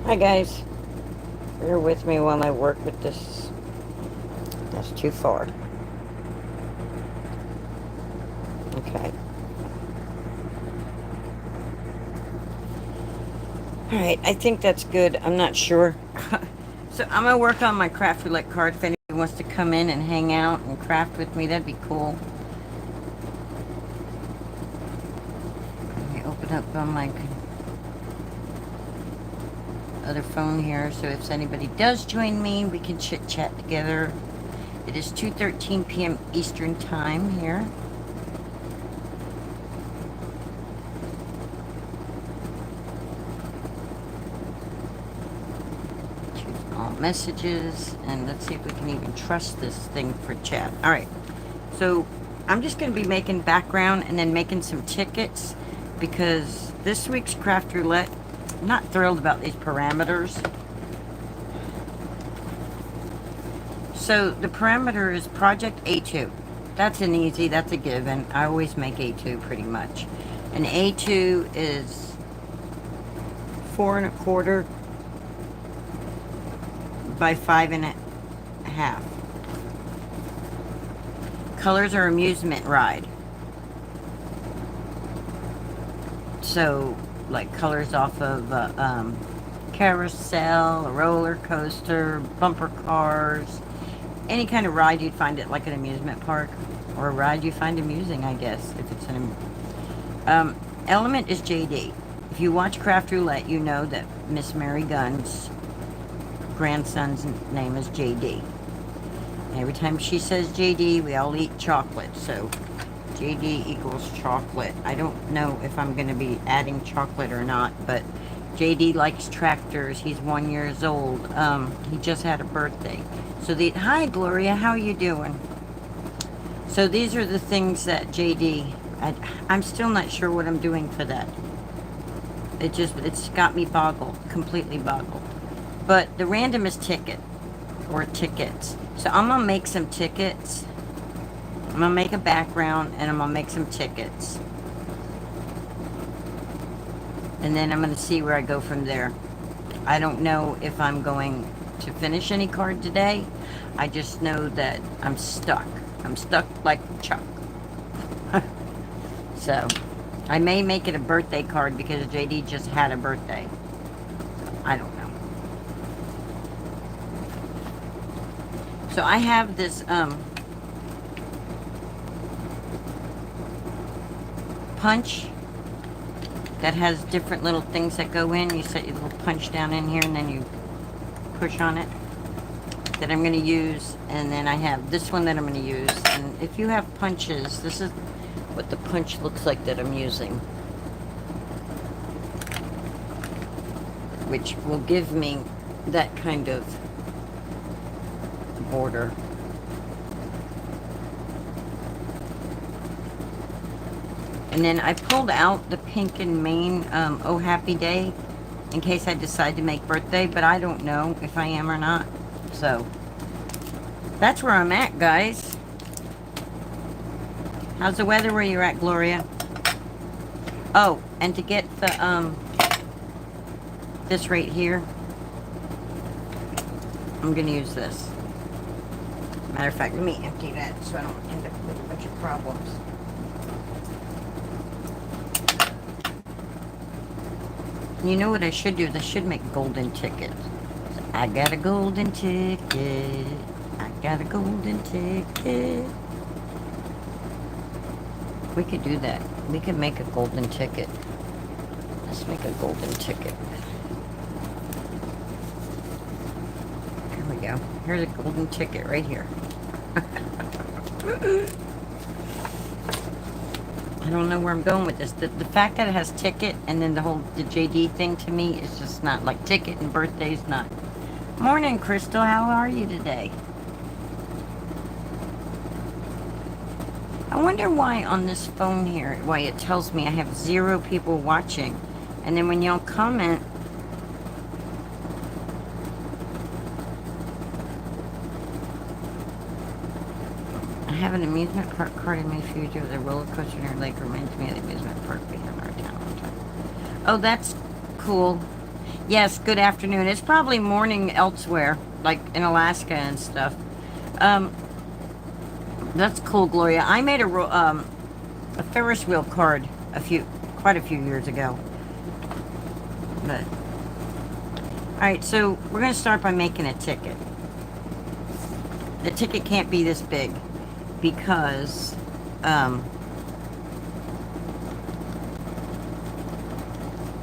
Hi guys, bear with me while I work with this. That's too far. Okay. Alright, I think that's good. I'm not sure. So I'm going to work on my Craft Roulette card. If anybody wants to come in and hang out and craft with me, that'd be cool. Let me open up on my other phone here, so if anybody does join me, we can chit chat together. It is 2:13 p.m. Eastern Time here. All messages, and let's see if we can even trust this thing for chat. All right, so I'm just going to be making background and then making some tickets, because this week's Craft Roulette, I'm not thrilled about these parameters. So the parameter is Project A2. That's an easy, that's a given. I always make A2 pretty much. And A2 is 4¼ by 5½. Colors are amusement ride. So, like colors off of a carousel, a roller coaster, bumper cars, any kind of ride you'd find at like an amusement park, or a ride you find amusing, I guess, if it's an element is JD. If you watch Craft Roulette, you know that Miss Mary Gunn's grandson's name is JD. And every time she says JD, we all eat chocolate. So JD equals chocolate. I don't know if I'm going to be adding chocolate or not, but JD likes tractors. He's 1 year old. He just had a birthday. So hi Gloria, how are you doing? So these are the things that JD, I'm still not sure what I'm doing for that. It's got me boggled, completely boggled. But the random is ticket, or tickets. So I'm gonna make some tickets. I'm gonna make a background, and I'm gonna make some tickets. And then I'm gonna see where I go from there. I don't know if I'm going to finish any card today. I just know that I'm stuck. I'm stuck like Chuck. So, I may make it a birthday card because JD just had a birthday. I don't know. So I have this punch that has different little things that go in. You set your little punch down in here and then you push on it, that I'm going to use. And then I have this one that I'm going to use. And if you have punches, this is what the punch looks like that I'm using, which will give me that kind of border. And then I pulled out the Pink and Main Oh Happy Day in case I decide to make birthday, but I don't know if I am or not. So that's where I'm at, guys. How's the weather where you're at, Gloria? Oh, and to get the this right here, I'm gonna use this. Matter of fact, let me empty that so I don't end up with a bunch of problems. You know what I should do? I should make golden tickets. So I got a golden ticket. I got a golden ticket. We could do that. We could make a golden ticket. Let's make a golden ticket. Here we go. Here's a golden ticket right here. I don't know where I'm going with this. The fact that it has ticket and then the JD thing to me is just not like ticket and birthday's not. Morning, Crystal. How are you today? I wonder why on this phone here, why it tells me I have 0 people watching. And then when y'all comment, I have an amusement park card in my future with a roller coaster near lake. Reminds me of the amusement park we have in our town all the time. Oh, that's cool. Yes, good afternoon. It's probably morning elsewhere, like in Alaska and stuff. Um, that's cool, Gloria. I made a Ferris wheel card quite a few years ago. But all right, so we're gonna start by making a ticket. The ticket can't be this big because it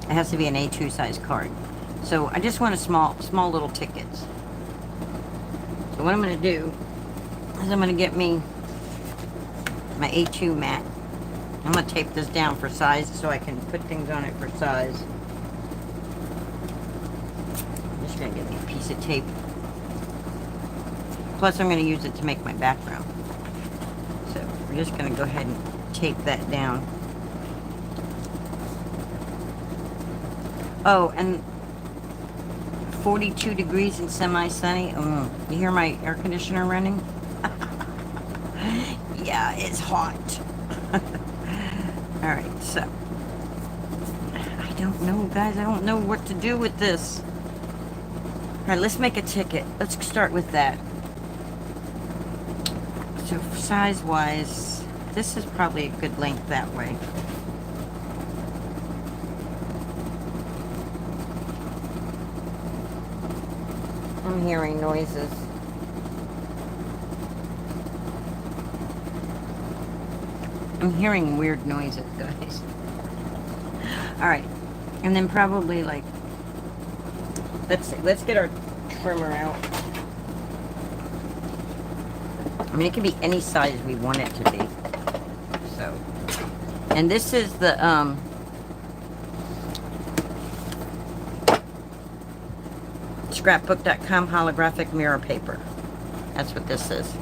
has to be an A2 size card. So I just want a small little tickets. So what I'm gonna do is I'm gonna get me my A2 mat. I'm gonna tape this down for size so I can put things on it for size. I'm just gonna get me a piece of tape. Plus I'm gonna use it to make my background. So we're just gonna go ahead and tape that down. Oh, and 42 degrees and semi-sunny. You hear my air conditioner running? Yeah, it's hot. All right, so I don't know, guys. I don't know what to do with this. All right, let's make a ticket. Let's start with that. So size-wise, this is probably a good length that way. I'm hearing noises. I'm hearing weird noises, guys. Alright. And then probably like, let's get our trimmer out. I mean, it can be any size we want it to be. So, and this is the scrapbook.com holographic mirror paper. That's what this is.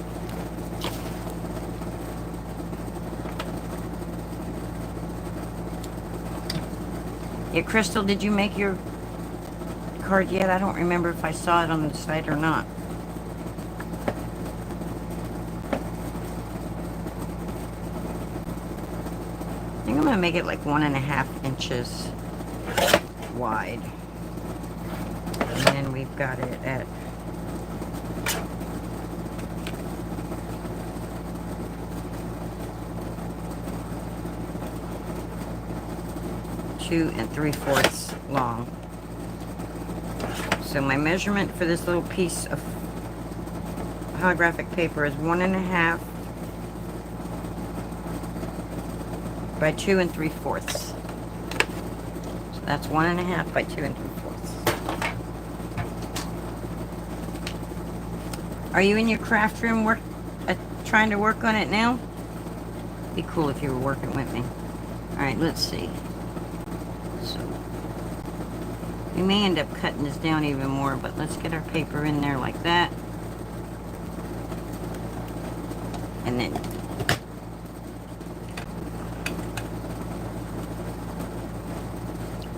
Yeah, Crystal, did you make your card yet? I don't remember if I saw it on the site or not. I think I'm gonna make it like 1.5 inches wide. And then we've got it at two and 3/4 long. So my measurement for this little piece of holographic paper is 1.5 by 2 and 3/4. So that's 1.5 by 2 and 3/4. Are you in your craft room trying to work on it now? Be cool if you were working with me. All right, let's see. So we may end up cutting this down even more, but let's get our paper in there like that. And then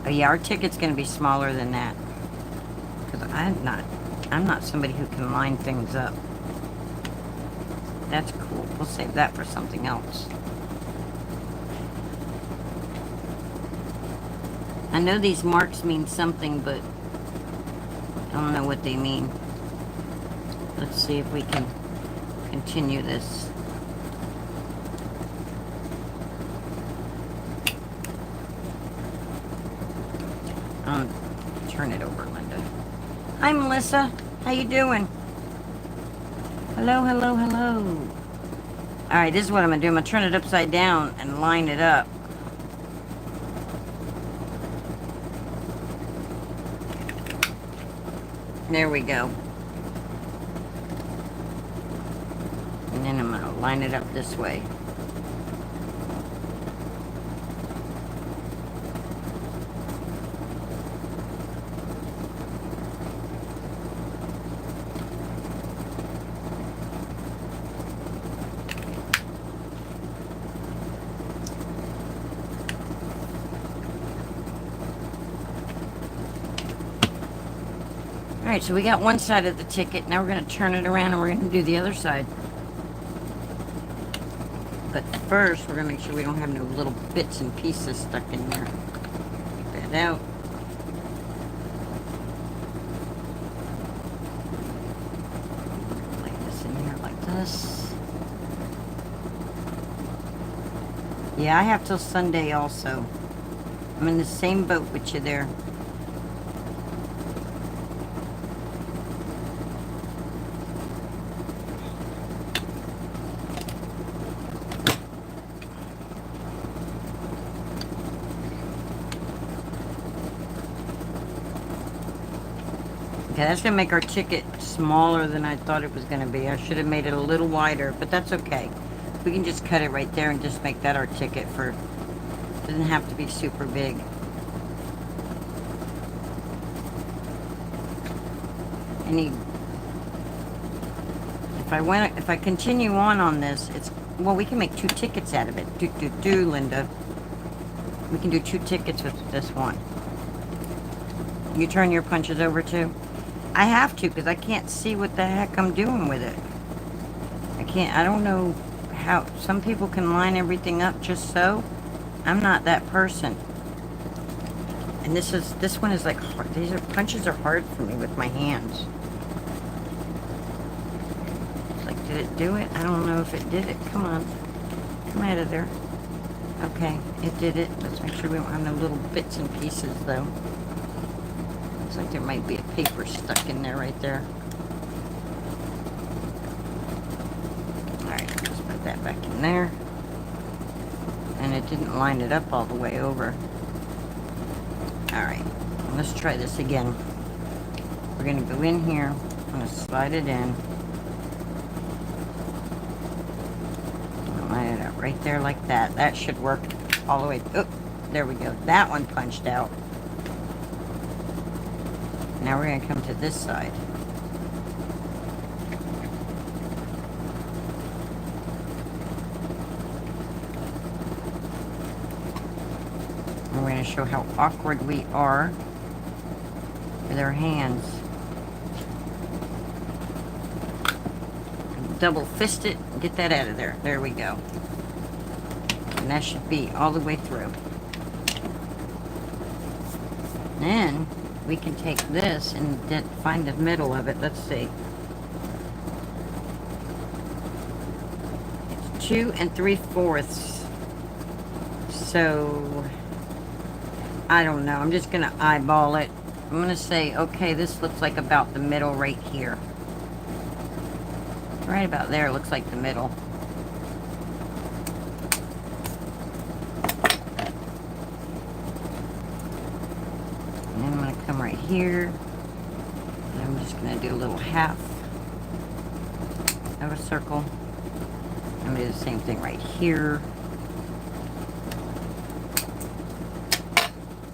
oh yeah, our ticket's gonna be smaller than that. Because I'm not somebody who can line things up. That's cool. We'll save that for something else. I know these marks mean something, but I don't know what they mean. Let's see if we can continue this. Turn it over, Linda. Hi, Melissa. How you doing? Hello, hello, hello. All right, this is what I'm gonna do. I'm gonna turn it upside down and line it up. There we go. And then I'm gonna line it up this way. Alright, so we got one side of the ticket. Now we're going to turn it around and we're going to do the other side. But first, we're going to make sure we don't have no little bits and pieces stuck in there. Take that out. this. Yeah, I have till Sunday also. I'm in the same boat with you there. Okay, that's gonna make our ticket smaller than I thought it was gonna be. I should have made it a little wider, but that's okay. We can just cut it right there and just make that our ticket for, it doesn't have to be super big. If I continue on this, it's, well, we can make 2 tickets out of it. Linda. We can do 2 tickets with this one. You turn your punches over too? I have to, because I can't see what the heck I'm doing with it. I don't know how, some people can line everything up just so. I'm not that person. And this one is like hard. Punches are hard for me with my hands. It's like, did it do it? I don't know if it did it. Come on. Come out of there. Okay, it did it. Let's make sure we don't have no little bits and pieces though. Looks like there might be a paper stuck in there right there. Alright, let's put that back in there. And it didn't line it up all the way over. Alright, let's try this again. We're going to go in here. I'm going to slide it in. Line it up right there like that. That should work all the way. Oh, there we go. That one punched out. Now we're going to come to this side. And we're going to show how awkward we are with our hands. Double fist it and get that out of there. There we go. And that should be all the way through. Then we can take this and find the middle of it. Let's see. It's 2 3/4. So, I don't know. I'm just going to eyeball it. I'm going to say, okay, this looks like about the middle right here. Right about there looks like the middle. And then I'm going to come right here. And I'm just going to do a little half of a circle. I'm going to do the same thing right here.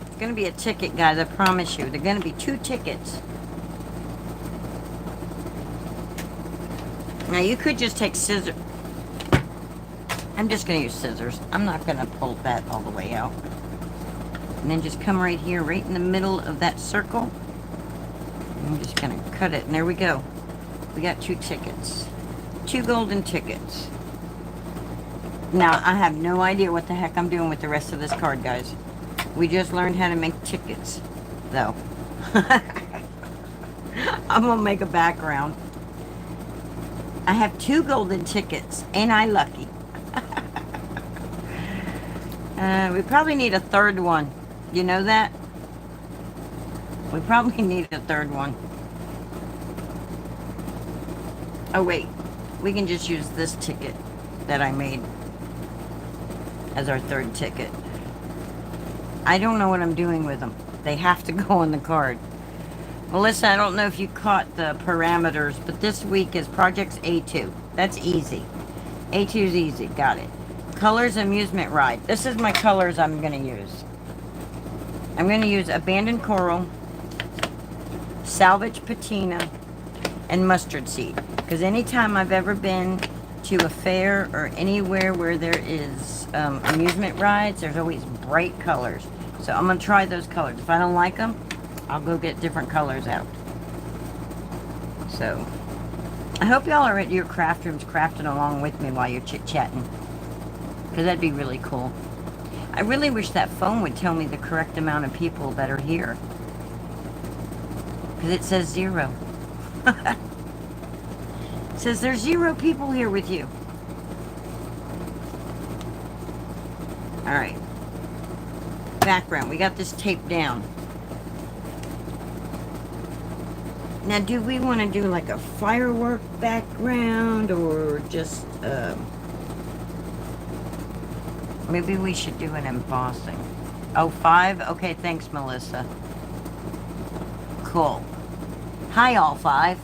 It's going to be a ticket, guys. I promise you. They're going to be 2 tickets. Now you could just take scissors. I'm just going to use scissors. I'm not going to pull that all the way out. And then just come right here, right in the middle of that circle. And I'm just going to cut it. And there we go. We got 2 tickets. 2 golden tickets. Now, I have no idea what the heck I'm doing with the rest of this card, guys. We just learned how to make tickets, though. I'm going to make a background. I have 2 golden tickets. Ain't I lucky? We probably need a 3rd one. You know that? We probably need a 3rd one. Oh, wait. We can just use this ticket that I made as our 3rd ticket. I don't know what I'm doing with them. They have to go on the card. Melissa, I don't know if you caught the parameters, but this week is Projects A2. That's easy. A2 is easy. Got it. Colors Amusement Ride. This is my colors I'm going to use. I'm going to use Abandoned Coral, Salvage Patina, and Mustard Seed. Because anytime I've ever been to a fair or anywhere where there is amusement rides, there's always bright colors. So I'm going to try those colors. If I don't like them, I'll go get different colors out. So, I hope y'all are at your craft rooms crafting along with me while you're chit-chatting. Because that'd be really cool. I really wish that phone would tell me the correct amount of people that are here. Because it says 0. Says there's 0 people here with you. Alright. Background. We got this taped down. Now, do we want to do like a firework background or just, maybe we should do an embossing. Oh, 5? Okay, thanks, Melissa. Cool. Hi, all 5.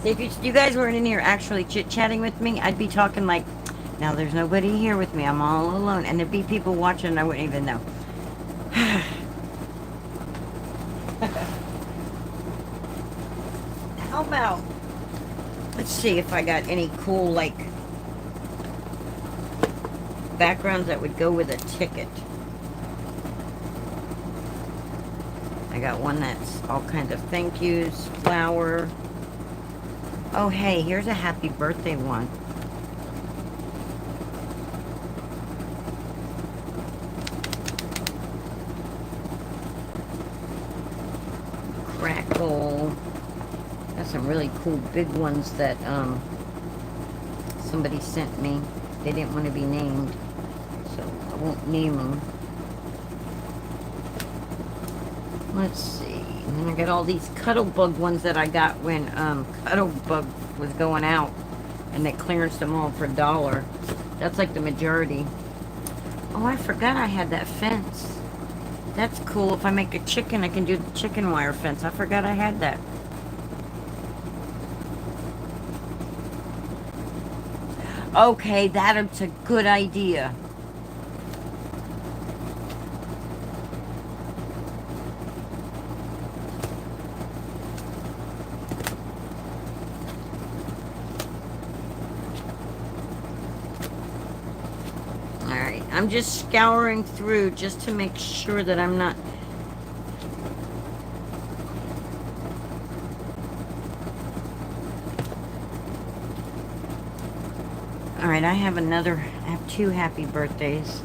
See, if you guys weren't in here actually chit-chatting with me, I'd be talking like, now there's nobody here with me, I'm all alone. And there'd be people watching and I wouldn't even know. How about, let's see if I got any cool, like, backgrounds that would go with a ticket. I got one that's all kinds of thank yous, flower. Oh, hey, here's a happy birthday one. Crackle. Got some really cool big ones that somebody sent me. They didn't want to be named, so I won't name them. Let's see. And then I got all these Cuddlebug ones that I got when Cuddlebug was going out, and they clearanced them all for $1. That's like the majority. Oh, I forgot I had that fence. That's cool. If I make a chicken, I can do the chicken wire fence. I forgot I had that. Okay, that's a good idea. Alright, I'm just scouring through just to make sure that I'm not... Alright, I have 2 happy birthdays.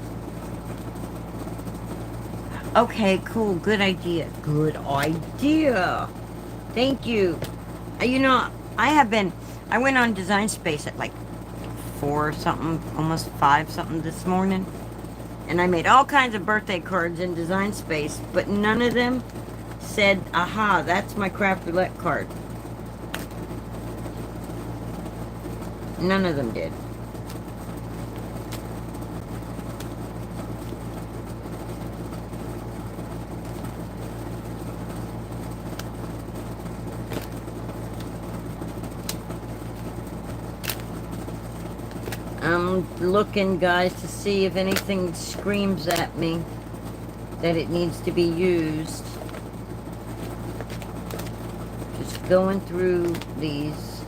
Okay, cool, good idea. Good idea. Thank you. You know, I went on Design Space at like 4 something, almost 5 something this morning. And I made all kinds of birthday cards in Design Space, but none of them said, aha, that's my Craft Roulette card. None of them did. I'm looking, guys, to see if anything screams at me that it needs to be used. Just going through these.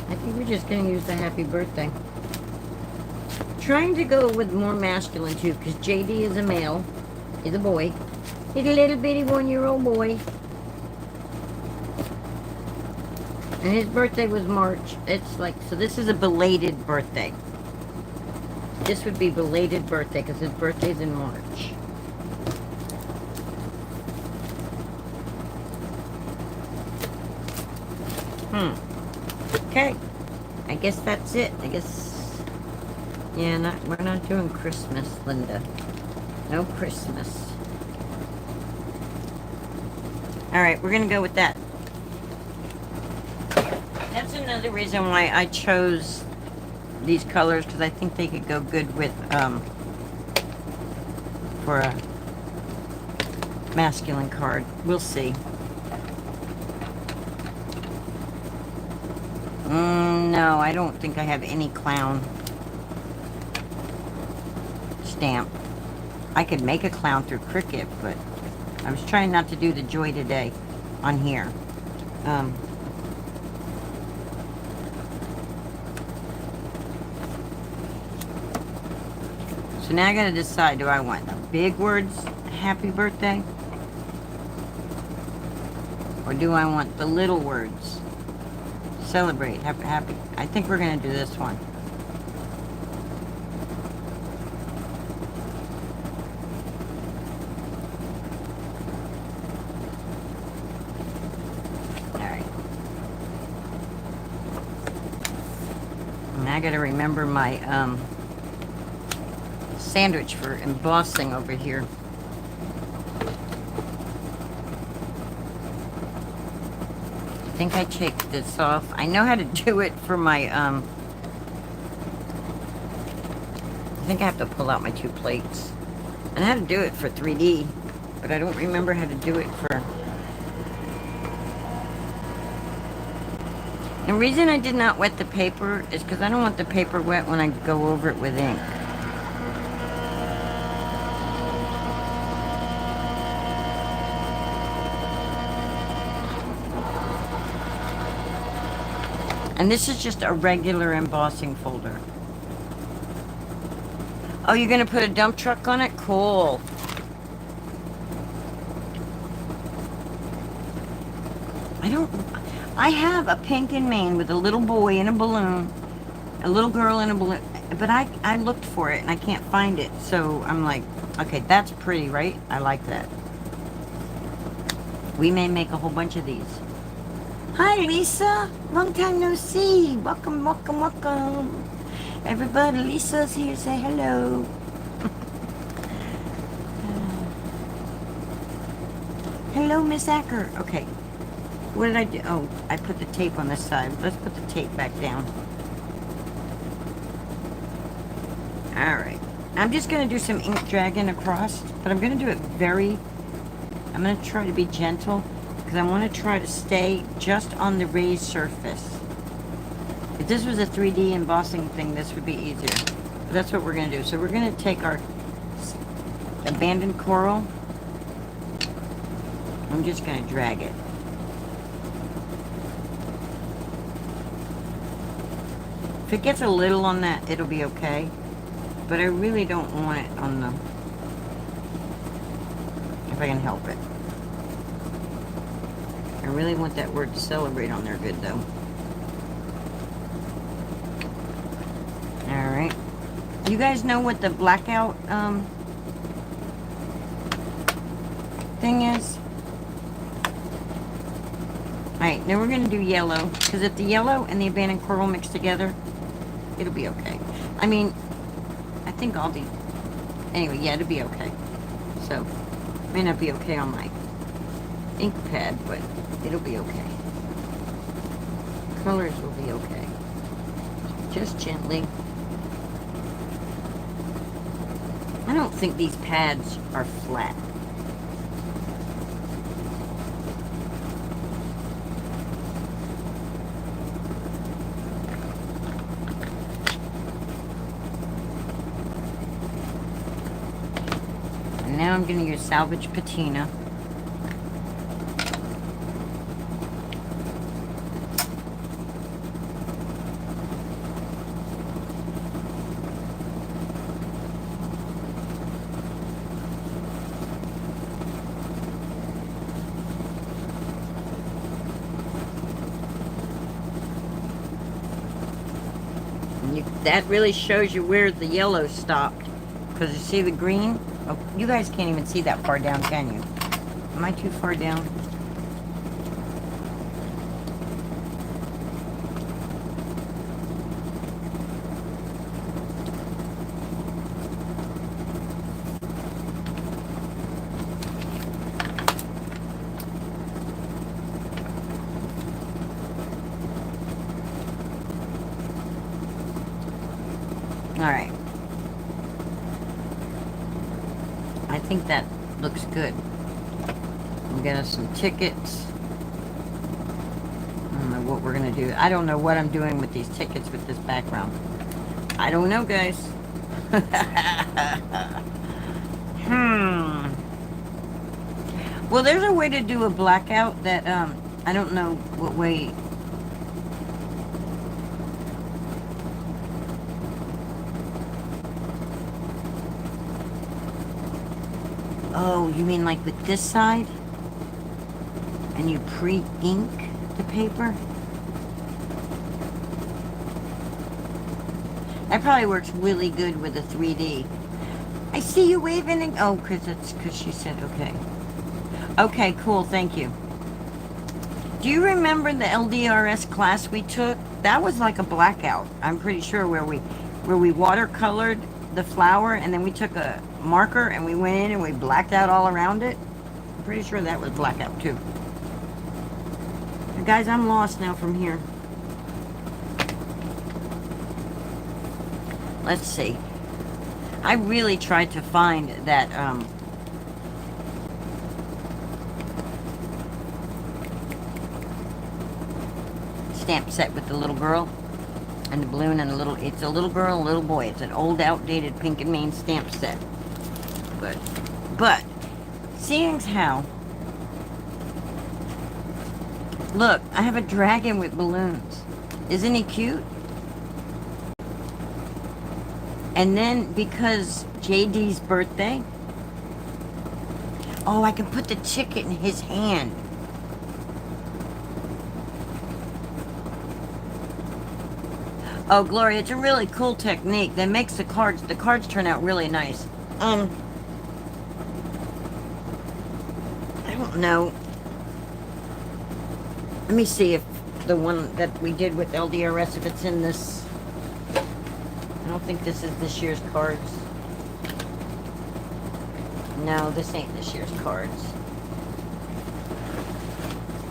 I think we're just going to use the happy birthday. Trying to go with more masculine, too, because JD is a male. He's a boy. He's a little bitty 1-year-old boy. And his birthday was March. It's like, so this is a belated birthday. This would be belated birthday because his birthday's in March. Okay. I guess that's it. I guess, yeah, we're not doing Christmas, Linda. No Christmas. Alright, we're going to go with that. That's another reason why I chose these colors, because I think they could go good with, for a masculine card. We'll see. No, I don't think I have any clown stamp. I could make a clown through Cricut, but I was trying not to do the Joy Today on here. So now I gotta decide, do I want the big words, happy birthday? Or do I want the little words, celebrate, happy? I think we're gonna do this one. gotta remember my sandwich for embossing over here. I think I take this off. I know how to do it for my I think I have to pull out my 2 plates. I know how to do it for 3D, but I don't remember how to do it for... The reason I did not wet the paper is because I don't want the paper wet when I go over it with ink. And this is just a regular embossing folder. Oh, you're gonna put a dump truck on it? Cool. I have a pink in Maine with a little boy in a balloon, a little girl in a balloon, but I looked for it and I can't find it. So I'm like, okay, that's pretty, right? I like that. We may make a whole bunch of these. Hi, Lisa. Long time no see. Welcome, welcome, welcome. Everybody, Lisa's here. Say hello. Hello, Miss Acker. Okay. What did I do? Oh, I put the tape on this side. Let's put the tape back down. Alright. I'm just going to do some ink dragging across, but I'm going to do it I'm going to try to be gentle, because I want to try to stay just on the raised surface. If this was a 3D embossing thing, this would be easier. But that's what we're going to do. So we're going to take our abandoned coral. I'm just going to drag it. If it gets a little on that, it'll be okay. But I really don't want it on the... If I can help it. I really want that word celebrate on there good, though. Alright. You guys know what the blackout thing is? Alright, now we're going to do yellow. Because if the yellow and the abandoned coral mix together, it'll be okay. I mean, I think all these... Anyway, yeah, it'll be okay. So, it may not be okay on my ink pad, but it'll be okay. Colors will be okay. Just gently. I don't think these pads are flat. And now I'm going to use salvage patina. That really shows you where the yellow stopped. Because you see the green? Oh, you guys can't even see that far down, can you? Am I too far down? Alright. I think that looks good. We got us some tickets. I don't know what we're going to do. I don't know what I'm doing with these tickets with this background. I don't know, guys. Well, there's a way to do a blackout that, I don't know what way... Oh, you mean like with this side? And you pre-ink the paper? That probably works really good with a 3D. I see you waving. Oh, because she said okay. Okay, cool, thank you. Do you remember the LDRS class we took? that was like a blackout. I'm pretty sure where we watercolored the flower and then we took a marker and we went in and we blacked out all around it. I'm pretty sure that was blackout too. But guys, I'm lost now from here. Let's see. I really tried to find that stamp set with the little girl and the balloon and the little, it's a little girl and a little boy. It's an old outdated Pink and Main stamp set. But seeing as how, look, I have a dragon with balloons. Isn't he cute? And then because JD's birthday, oh, I can put the ticket in his hand. Oh, Gloria, it's a really cool technique that makes the cards turn out really nice. I don't know. Let me see if the one that we did with LDRS, if it's in this. I don't think this is this year's cards. No, this ain't this year's cards.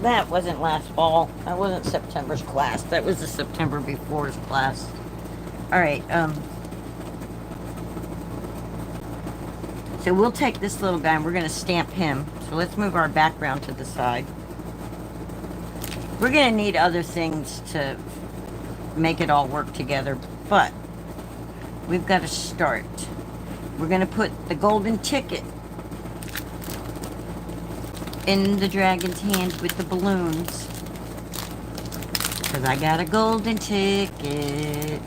That wasn't last fall. That wasn't September's class. That was the September before's class. Alright, so we'll take this little guy and we're going to stamp him. So let's move our background to the side. We're going to need other things to make it all work together, but we've got to start. We're going to put the golden ticket in the dragon's hand with the balloons. Because I got a golden ticket.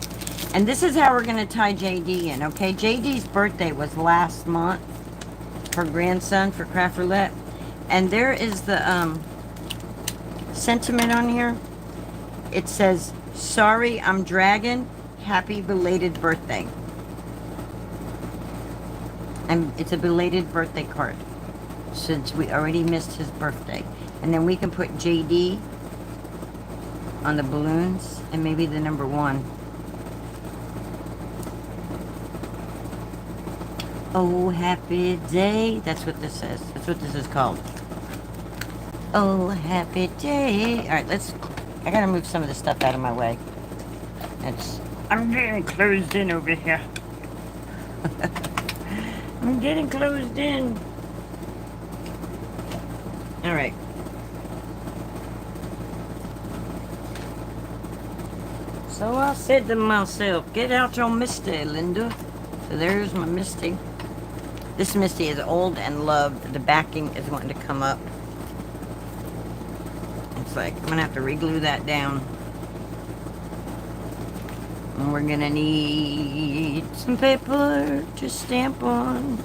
And this is how we're going to tie JD in, okay? JD's birthday was last month. Her grandson for Craft Roulette. And there is the sentiment on here. It says, "Sorry, I'm dragon. Happy belated birthday." And it's a belated birthday card, since we already missed his birthday. And then we can put JD on the balloons and maybe the number 1. Oh, happy day. That's what this says. That's what this is called. Oh, happy day. All right, I gotta move some of the stuff out of my way. I'm getting closed in over here. I'm getting closed in. All right. So I said to myself, get out your Misty, Linda. So there's my Misty. This Misty is old and loved. The backing is wanting to come up. It's like, I'm going to have to re-glue that down. And we're going to need some paper to stamp on.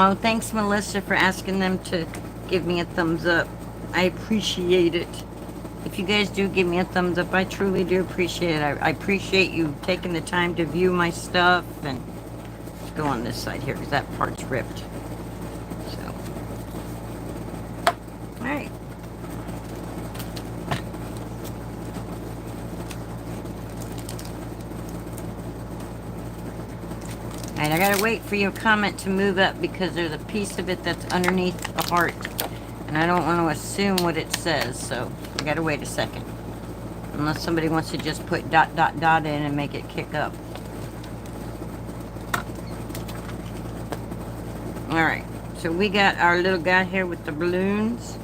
Oh, thanks, Melissa, for asking them to give me a thumbs up. I appreciate it. If you guys do give me a thumbs up, I truly do appreciate it. I appreciate you taking the time to view my stuff. And let's go on this side here, because that part's ripped. So, all right. Alright, I gotta wait for your comment to move up because there's a piece of it that's underneath the heart. And I don't want to assume what it says, so I gotta wait a second. Unless somebody wants to just put ... in and make it kick up. Alright, so we got our little guy here with the balloons.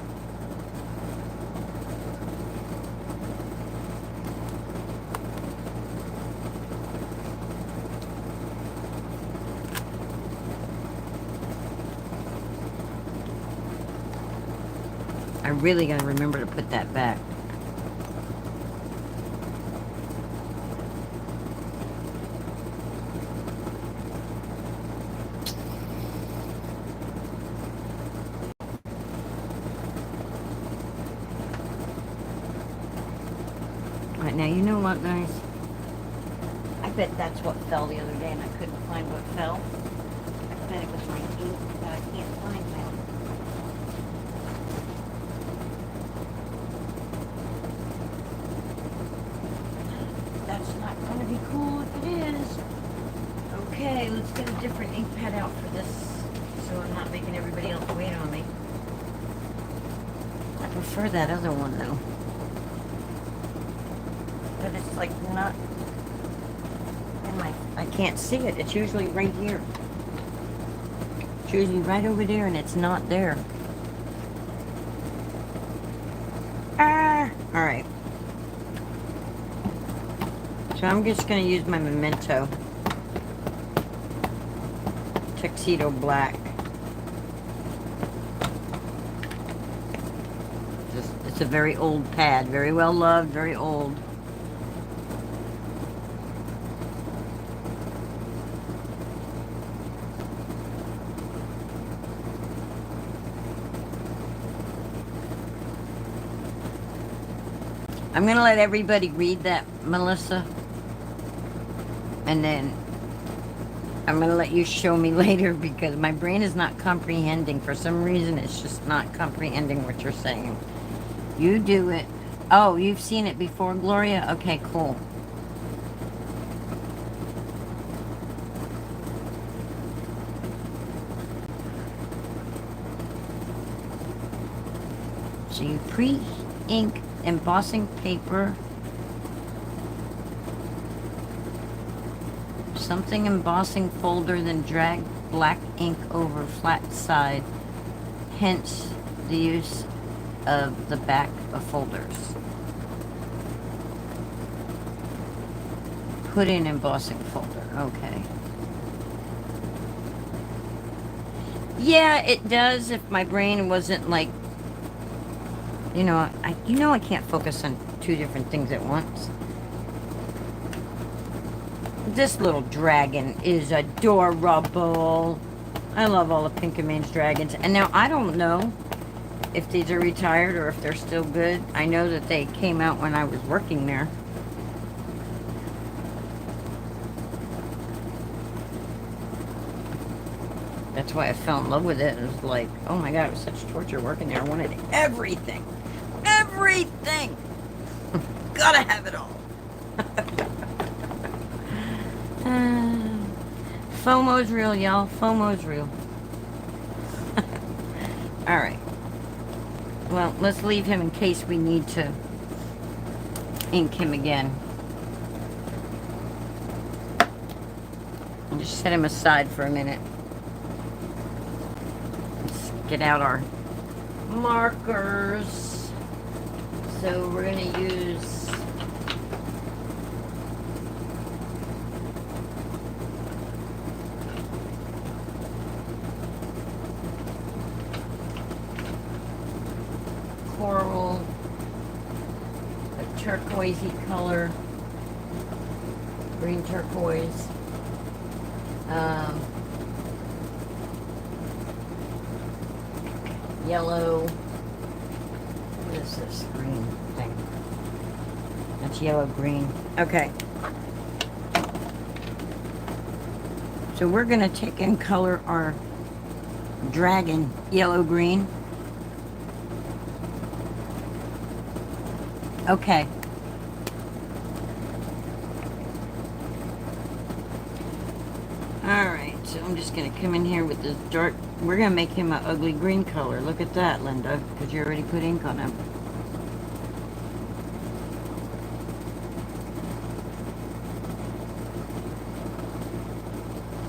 I'm really going to remember to put that back. Alright, now you know what, guys? I bet that's what fell the other day and I couldn't find what fell. I bet it was my ink that I can't find now. That's not going to be cool if it is. Okay, let's get a different ink pad out for this so I'm not making everybody else wait on me. I prefer that other one though. But it's like not in my, I can't see it. It's usually right here. It's usually right over there and it's not there. Ah! Alright. So I'm just going to use my Memento Tuxedo Black. It's a very old pad. Very well loved, very old. I'm going to let everybody read that, Melissa. And then I'm going to let you show me later because my brain is not comprehending. For some reason, it's just not comprehending what you're saying. You do it. Oh, you've seen it before, Gloria? Okay, cool. So you pre-ink embossing paper. Something embossing folder, then drag black ink over flat side. Hence the use of the back of folders. Put in embossing folder. Okay. Yeah, it does if my brain wasn't like, you know, I can't focus on two different things at once. This little dragon is adorable. I love all the Pinkaman's dragons. And now I don't know if these are retired or if they're still good. I know that they came out when I was working there. That's why I fell in love with it. It was like, oh my God, it was such torture working there. I wanted everything. Everything! Gotta have it all. FOMO's real, y'all. FOMO's real. Alright. Well, let's leave him in case we need to ink him again. And just set him aside for a minute. Let's get out our markers. So we're going to use coral, a turquoisey color, green turquoise, yellow. What is this green thing? That's yellow green. Okay. So we're going to take and color our dragon yellow green. Okay. Alright, so I'm just going to come in here with this dark. We're going to make him an ugly green color. Look at that, Linda, because you already put ink on him.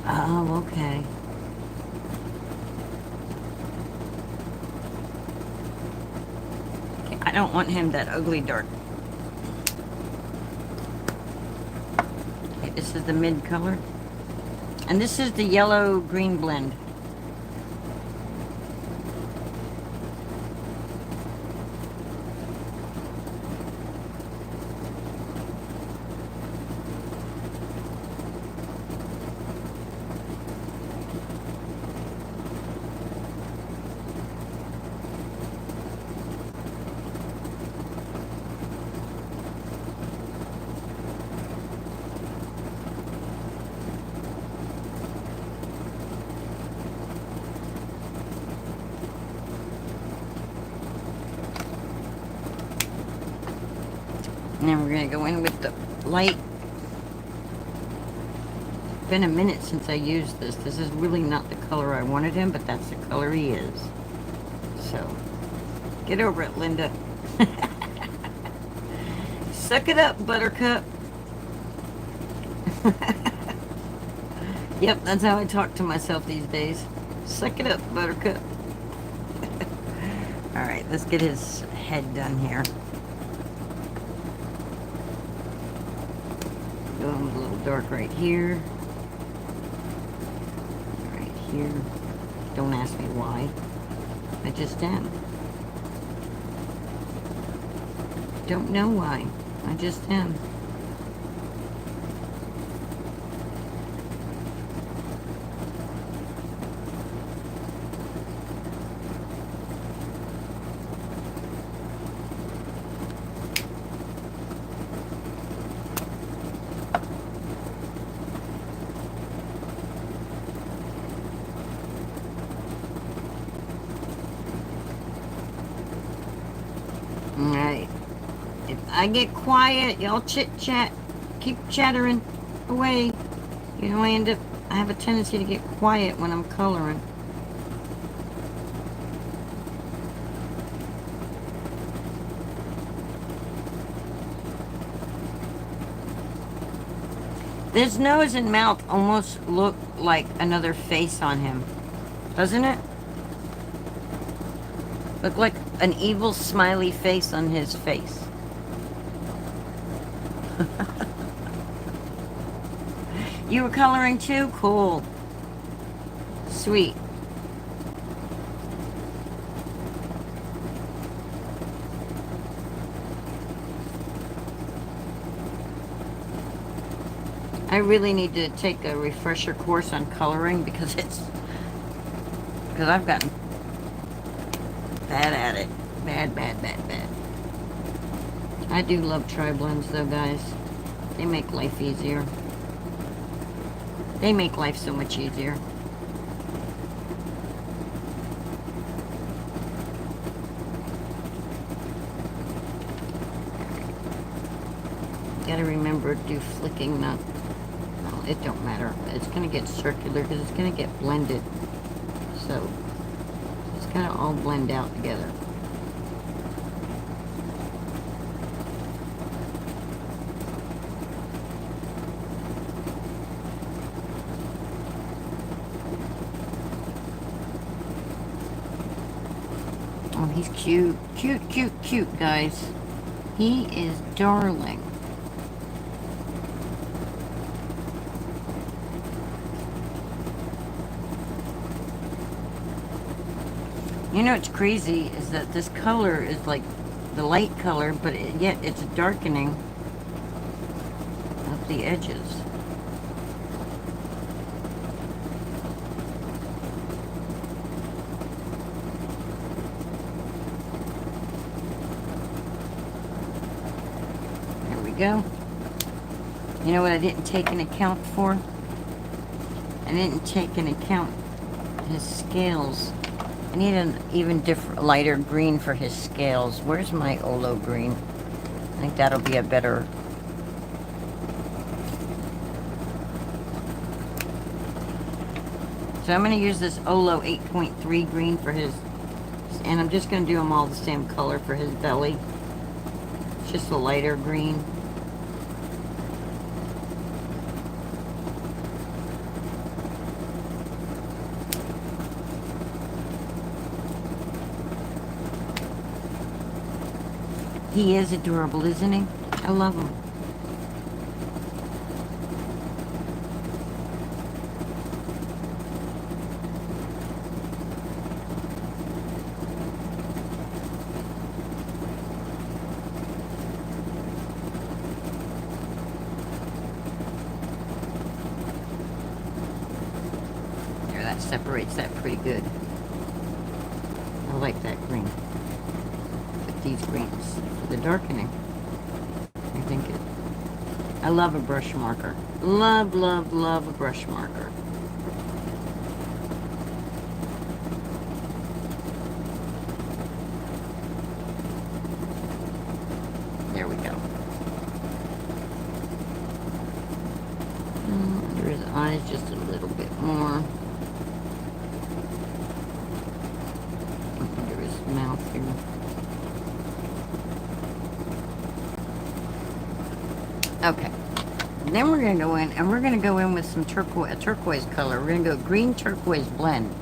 Oh, okay. I don't want him that ugly dark. Okay, this is the mid color. And this is the yellow green blend. And then we're going to go in with the light. It's been a minute since I used this. This is really not the color I wanted him, but that's the color he is. So, get over it, Linda. Suck it up, Buttercup. Yep, that's how I talk to myself these days. Suck it up, Buttercup. Alright, let's get his head done here. Going a little dark right here. Right here. Don't ask me why. I just am. Don't know why. I just am. Alright. If I get quiet, y'all chit-chat. Keep chattering away. You know, I have a tendency to get quiet when I'm coloring. This nose and mouth almost look like another face on him. Doesn't it? Look like an evil smiley face on his face. You were coloring too? Cool. Sweet. I really need to take a refresher course on coloring because I've gotten bad at it. Bad. I do love tri-blends though, guys. They make life easier. They make life so much easier. Gotta remember to do flicking, not... Well, it don't matter. It's gonna get circular because it's gonna get blended. So, it's gotta all blend out together. Oh, he's cute. Cute, guys. He is darling. You know what's crazy is that this color is like the light color, but yet it's darkening up the edges. Go. You know what I didn't take an account for? I didn't take an account his scales. I need an even different, lighter green for his scales. Where's my Olo green? I think that'll be a better... So I'm going to use this Olo 8.3 green for his... And I'm just going to do them all the same color for his belly. It's just a lighter green. He is adorable, isn't he? I love him. There, that separates that pretty good. I like that green. With these greens. The darkening. I think it... I love a brush marker. Love a brush marker. There we go. eyes just a little bit more. Under his mouth here. Okay. Then we're going to go in, and we're going to go in with some turquoise color. We're going to go green turquoise blend.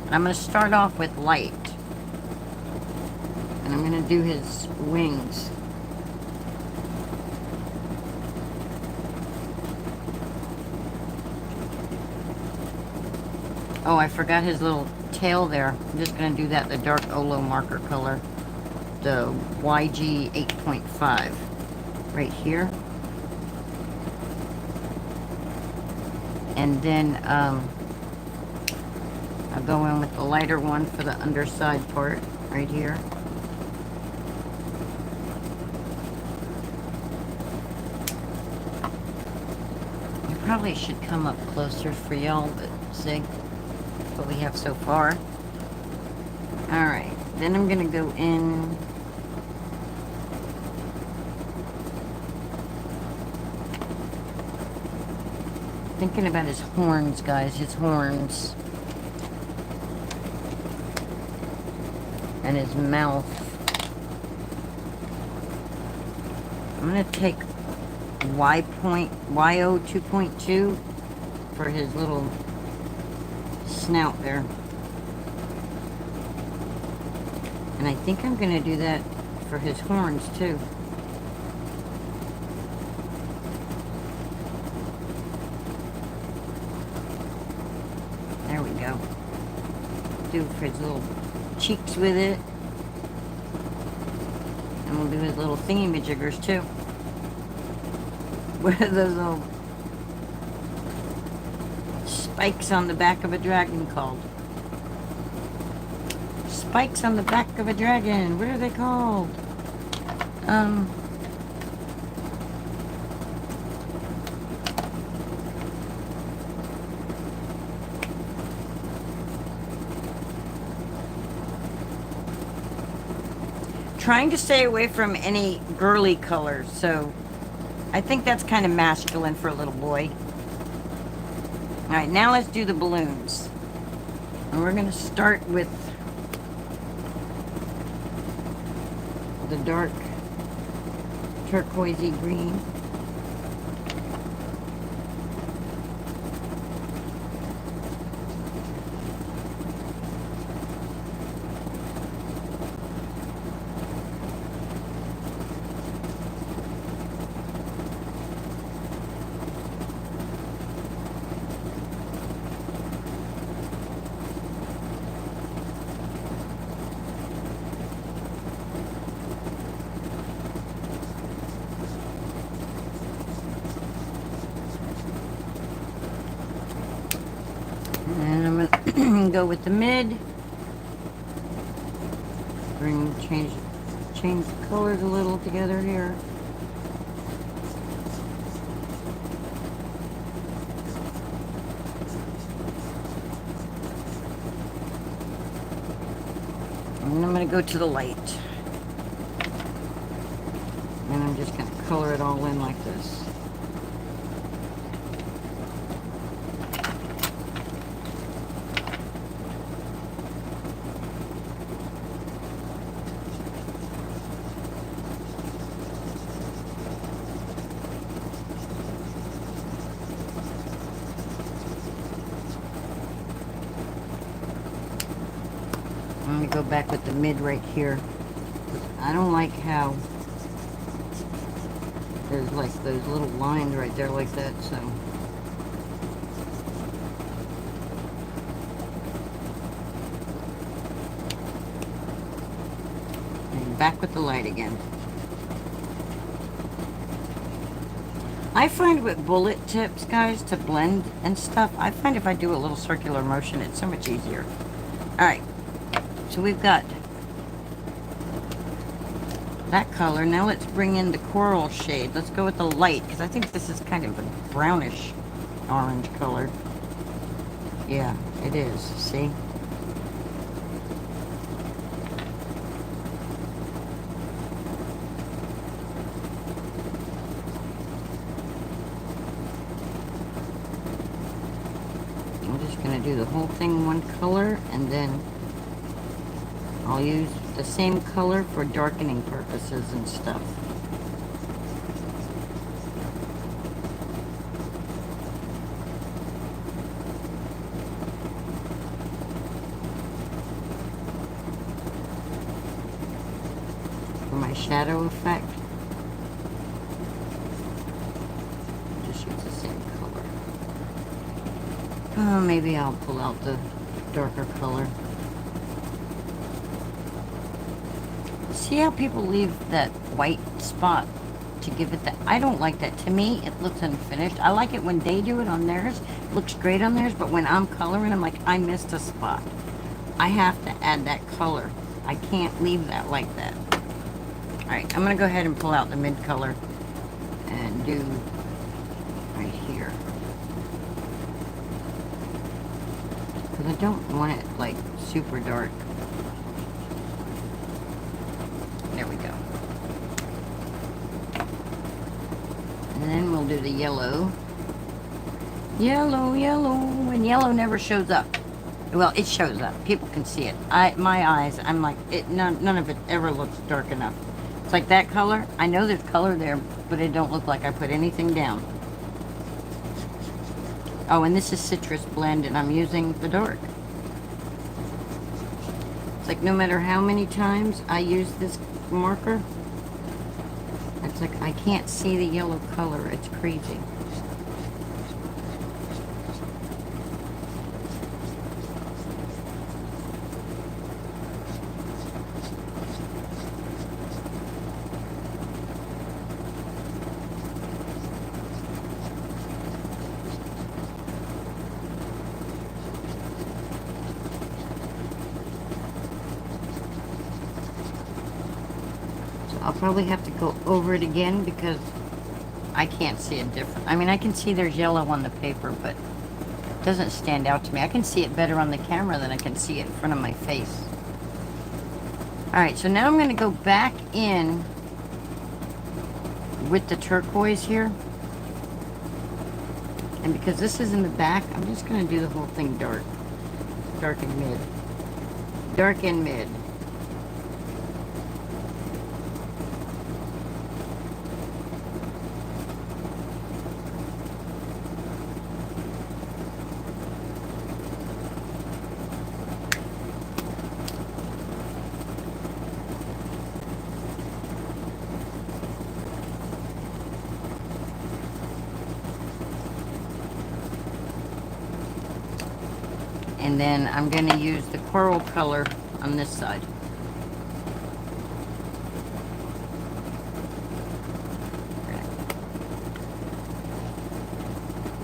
And I'm going to start off with light. And I'm going to do his wings. Oh, I forgot his little tail there. I'm just going to do that the dark Olo marker color. The YG 8.5. Right here. And then I'll go in with the lighter one for the underside part right here. I probably should come up closer for y'all to see what we have so far. Alright, then I'm going to go in. Thinking about his horns, guys, his horns. And his mouth. I'm going to take YO 2.2 for his little snout there. And I think I'm going to do that for his horns too. There we go. Do for his little cheeks with it. And we'll do his little thingy-majiggers too. What are those little spikes on the back of a dragon called? Spikes on the back of a dragon. What are they called? Trying to stay away from any girly colors, so I think that's kind of masculine for a little boy. Alright, now let's do the balloons. And we're going to start with the dark turquoisey green. And I'm going to go with the mid. Change the colors a little together here. And I'm going to go to the light. And I'm just going to color it all in like this. I'm going to go back with the mid right here. I don't like how there's like those little lines right there like that, so. And back with the light again. I find with bullet tips, guys, to blend and stuff, I find if I do a little circular motion, it's so much easier. Alright. So we've got that color. Now let's bring in the coral shade. Let's go with the light, because I think this is kind of a brownish orange color. Yeah, it is. See? just going to do the whole thing one color, and then I'll use the same color for darkening purposes and stuff. For my shadow effect, just use the same color. Maybe I'll pull out the darker color. See how people leave that white spot to give it that? I don't like that. To me, it looks unfinished. I like it when they do it on theirs. It looks great on theirs, but when I'm coloring, I'm like, I missed a spot. I have to add that color. I can't leave that like that. Alright, I'm going to go ahead and pull out the mid color and do right here. Because I don't want it like super dark. There we go. And then we'll do the yellow. Yellow, yellow. And yellow never shows up. Well, it shows up. People can see it. My eyes, I'm like, none of it ever looks dark enough. It's like that color. I know there's color there, but it don't look like I put anything down. Oh, and this is Citrus Blend, and I'm using the dark. It's like no matter how many times I use this marker, it's like I can't see the yellow color. It's crazy. I'll probably have to go over it again because I can't see it different. I mean, I can see there's yellow on the paper, but it doesn't stand out to me. I can see it better on the camera than I can see it in front of my face. Alright, so now I'm going to go back in with the turquoise here. And because this is in the back, I'm just going to do the whole thing dark. Dark and mid. Dark and mid. And then I'm going to use the coral color on this side.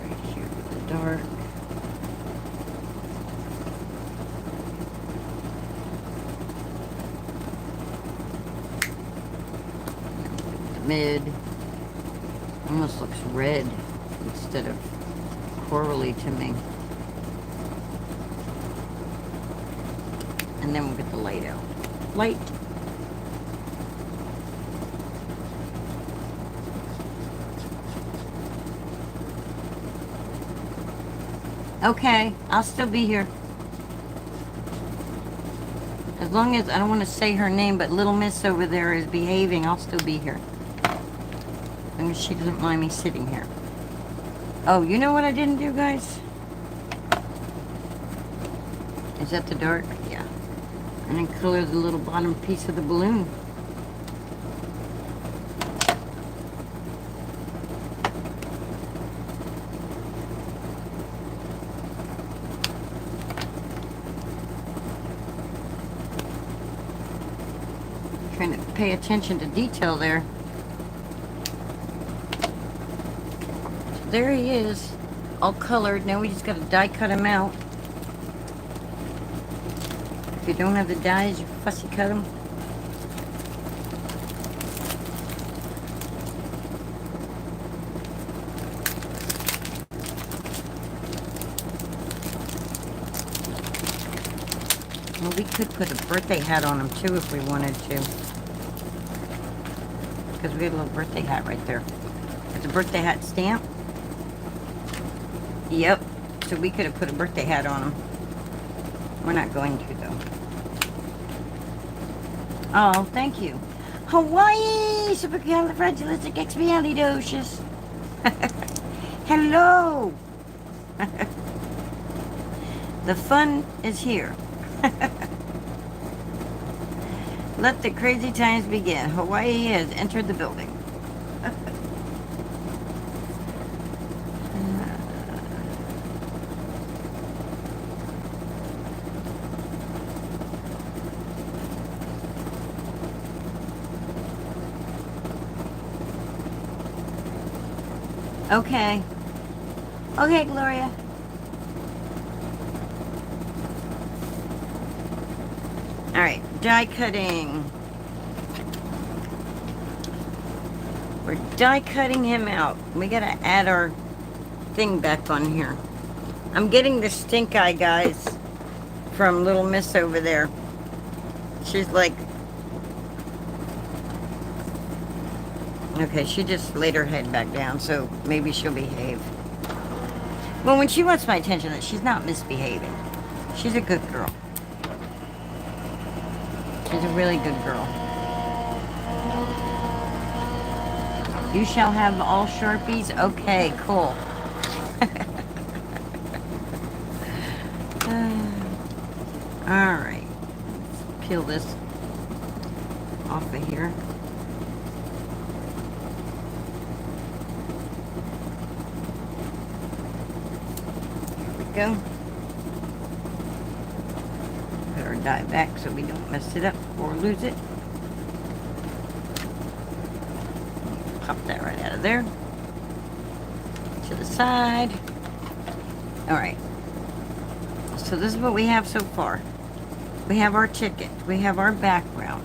Right here with the dark. The mid. Almost looks red instead of corally to me. And then we'll get the light out. Light. Okay, I'll still be here. As long as I don't want to say her name, but Little Miss over there is behaving, I'll still be here. As long as she doesn't mind me sitting here. Oh, you know what I didn't do, guys? Is that the dark? Yeah. And then color the little bottom piece of the balloon. Trying to pay attention to detail there. So there he is, all colored. Now we just got to die cut him out. If you don't have the dies, you fussy cut them. Well, we could put a birthday hat on him too if we wanted to. Because we have a little birthday hat right there. It's a birthday hat stamp. Yep. so we could have put a birthday hat on him. We're not going to, though. Oh, thank you. Hawaii! Supercalifragilisticexpialidocious. Hello! The fun is here. Let the crazy times begin. Hawaii has entered the building. Okay. Okay, Gloria. Alright, die cutting. We're die cutting him out. We gotta add our thing back on here. I'm getting the stink eye, guys, from Little Miss over there. She's like... Okay, she just laid her head back down, so maybe she'll behave. Well, when she wants my attention, she's not misbehaving. She's a good girl. She's a really good girl. You shall have all Sharpies? Okay, cool. Alright. Let's peel this off of here. Go. Put our die back so we don't mess it up or lose it. Pop that right out of there. To the side. Alright. So this is what we have so far. We have our ticket. We have our background.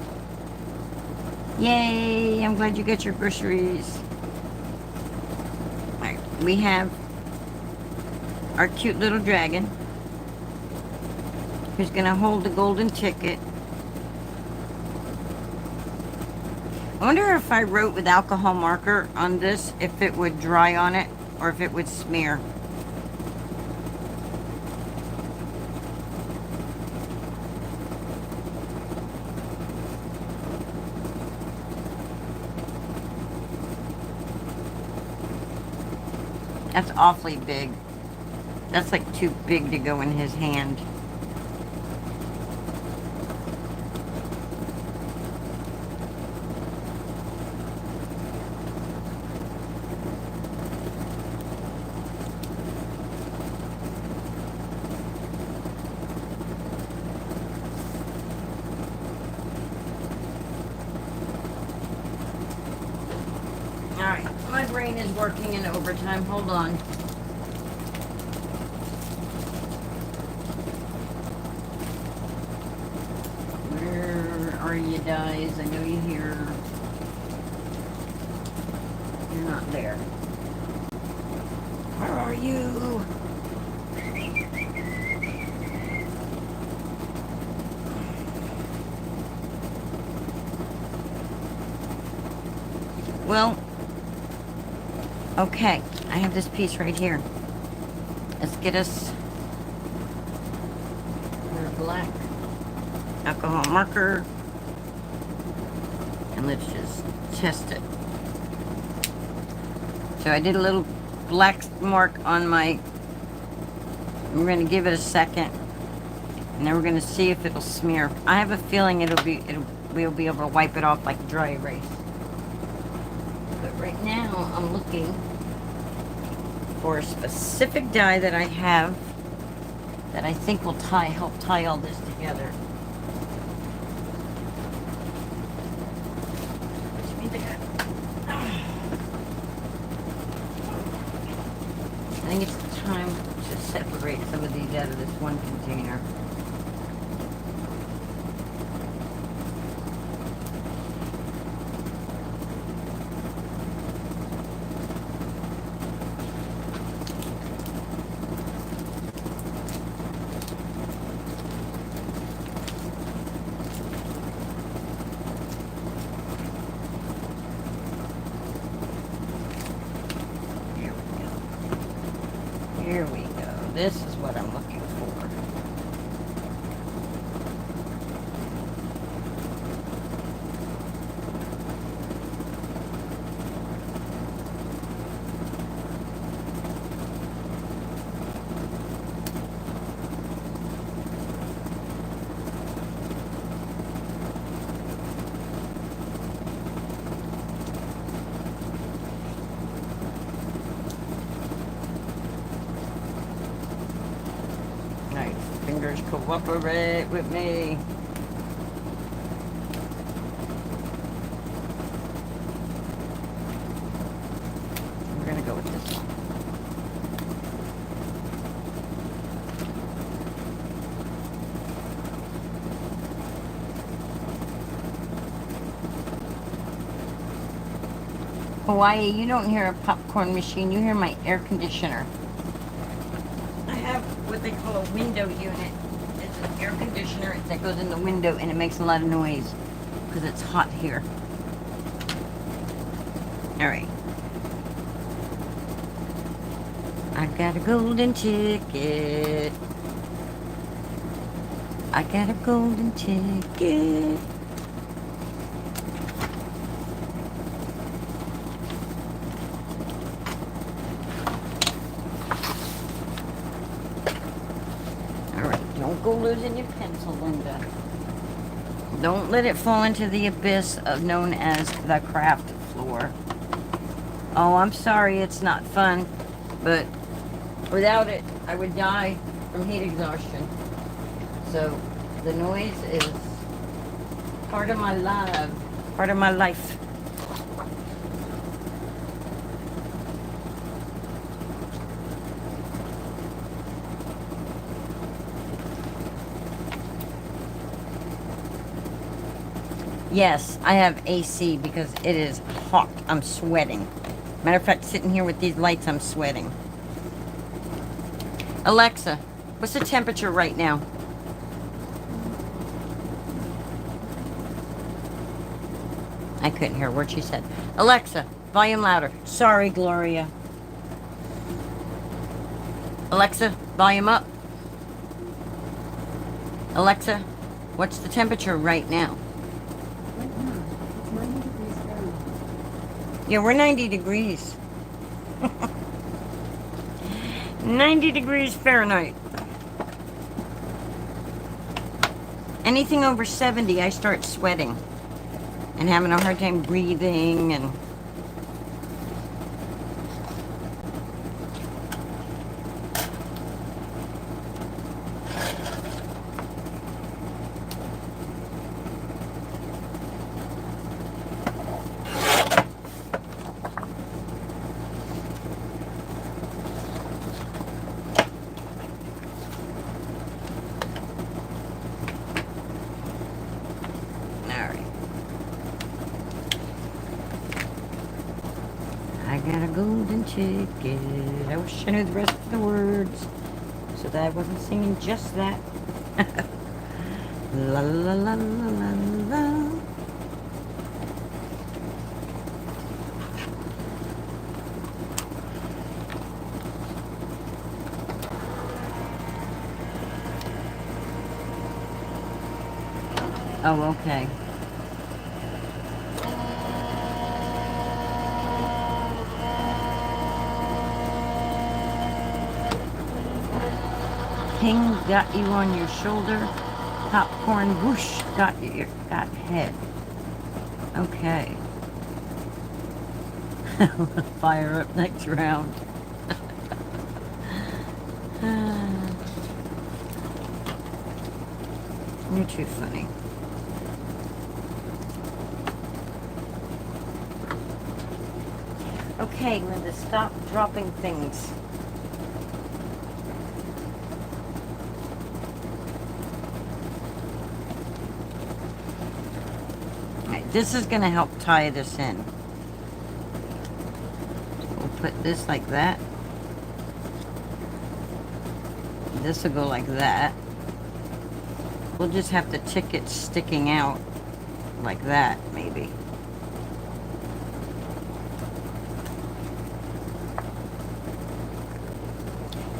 Yay! I'm glad you got your groceries. Alright. We have our cute little dragon, who's going to hold the golden ticket. I wonder if I wrote with alcohol marker on this, if it would dry on it, or if it would smear. That's awfully big. That's like too big to go in his hand. Alright, my brain is working in overtime. Hold on. You guys, I know you're here. You're not there. Where are you? Well, okay, I have this piece right here. Let's get us our black alcohol marker. And let's just test it. So I did a little black mark on my... We're going to give it a second. And then we're going to see if it'll smear. I have a feeling we'll be able to wipe it off like a dry erase. But right now, I'm looking for a specific dye that I have that I think will help tie all this together. I think it's time to separate some of these out of this one container. Here we go. This is what I'm looking for. Nice. Fingers cooperate with me. We're gonna go with this one. Hawaii, you don't hear a popcorn machine, you hear my air conditioner. I have what they call a window unit. It's an air conditioner that goes in the window and it makes a lot of noise because it's hot here. Alright. I got a golden ticket. I got a golden ticket. Don't go losing your pencil, Linda. Don't let it fall into the abyss of known as the craft floor. Oh, I'm sorry it's not fun, but without it, I would die from heat exhaustion. So the noise is part of my life. Part of my life. Yes, I have AC because it is hot. I'm sweating. Matter of fact, sitting here with these lights, I'm sweating. Alexa, what's the temperature right now? I couldn't hear a word she said. Alexa, volume louder. Sorry, Gloria. Alexa, volume up. Alexa, what's the temperature right now? Yeah, we're 90 degrees. 90 degrees Fahrenheit. Anything over 70, I start sweating and having a hard time breathing and... I got a golden ticket. I wish I knew the rest of the words so that I wasn't singing just that. La la la la la la. Oh, okay. King got you on your shoulder. Popcorn whoosh got got head. Okay. Fire up next round. You're too funny. Okay, Linda, stop dropping things. This is going to help tie this in. So we'll put this like that. This will go like that. We'll just have the ticket sticking out like that, maybe.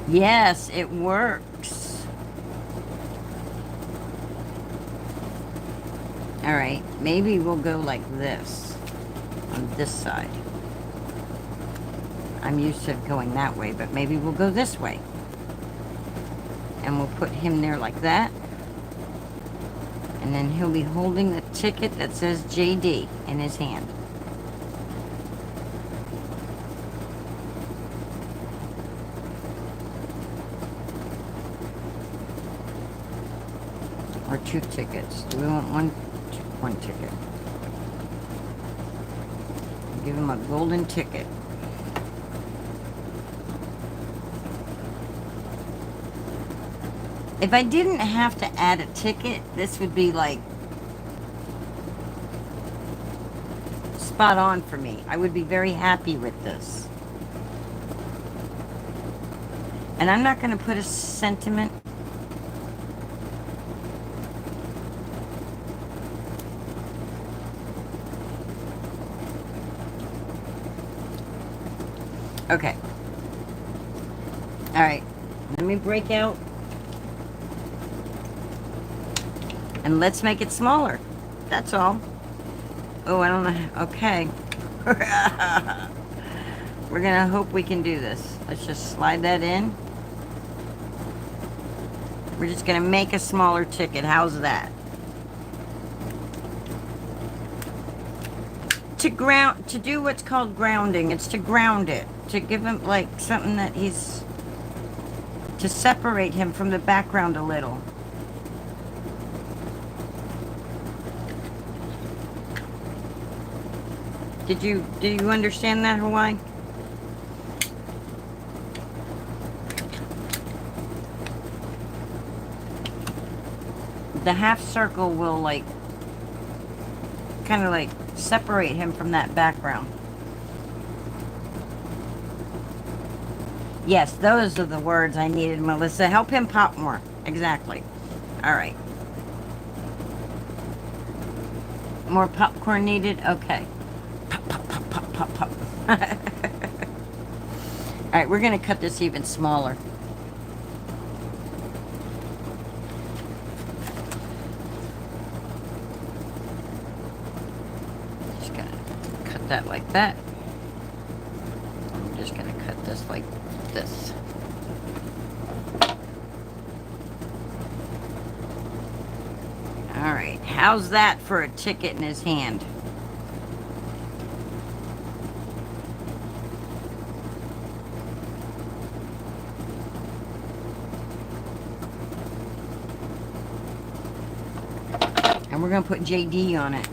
Yes, it works. All right, maybe we'll go like this on this side. I'm used to going that way, but maybe we'll go this way. And we'll put him there like that. And then he'll be holding the ticket that says JD in his hand. Or 2 tickets. Do we want one ticket? Give him a golden ticket. If I didn't have to add a ticket, this would be like spot on for me. I would be very happy with this. And I'm not going to put a sentiment. Okay. All right. Let me break out. And let's make it smaller. That's all. Oh, I don't know. Okay. We're going to hope we can do this. Let's just slide that in. We're just going to make a smaller ticket. How's that? To do what's called grounding. It's to ground it. To give him like something that he's... to separate him from the background a little. Do you understand that, Hawaii? The half circle will like kind of like separate him from that background. Yes, those are the words I needed, Melissa. Help him pop more. Exactly. All right. More popcorn needed? Okay. Pop, pop, pop, pop, pop, pop. All right, we're going to cut this even smaller. Just going to cut that like that. I'm just going to cut this like this. All right, how's that for a ticket in his hand? And we're going to put JD on it.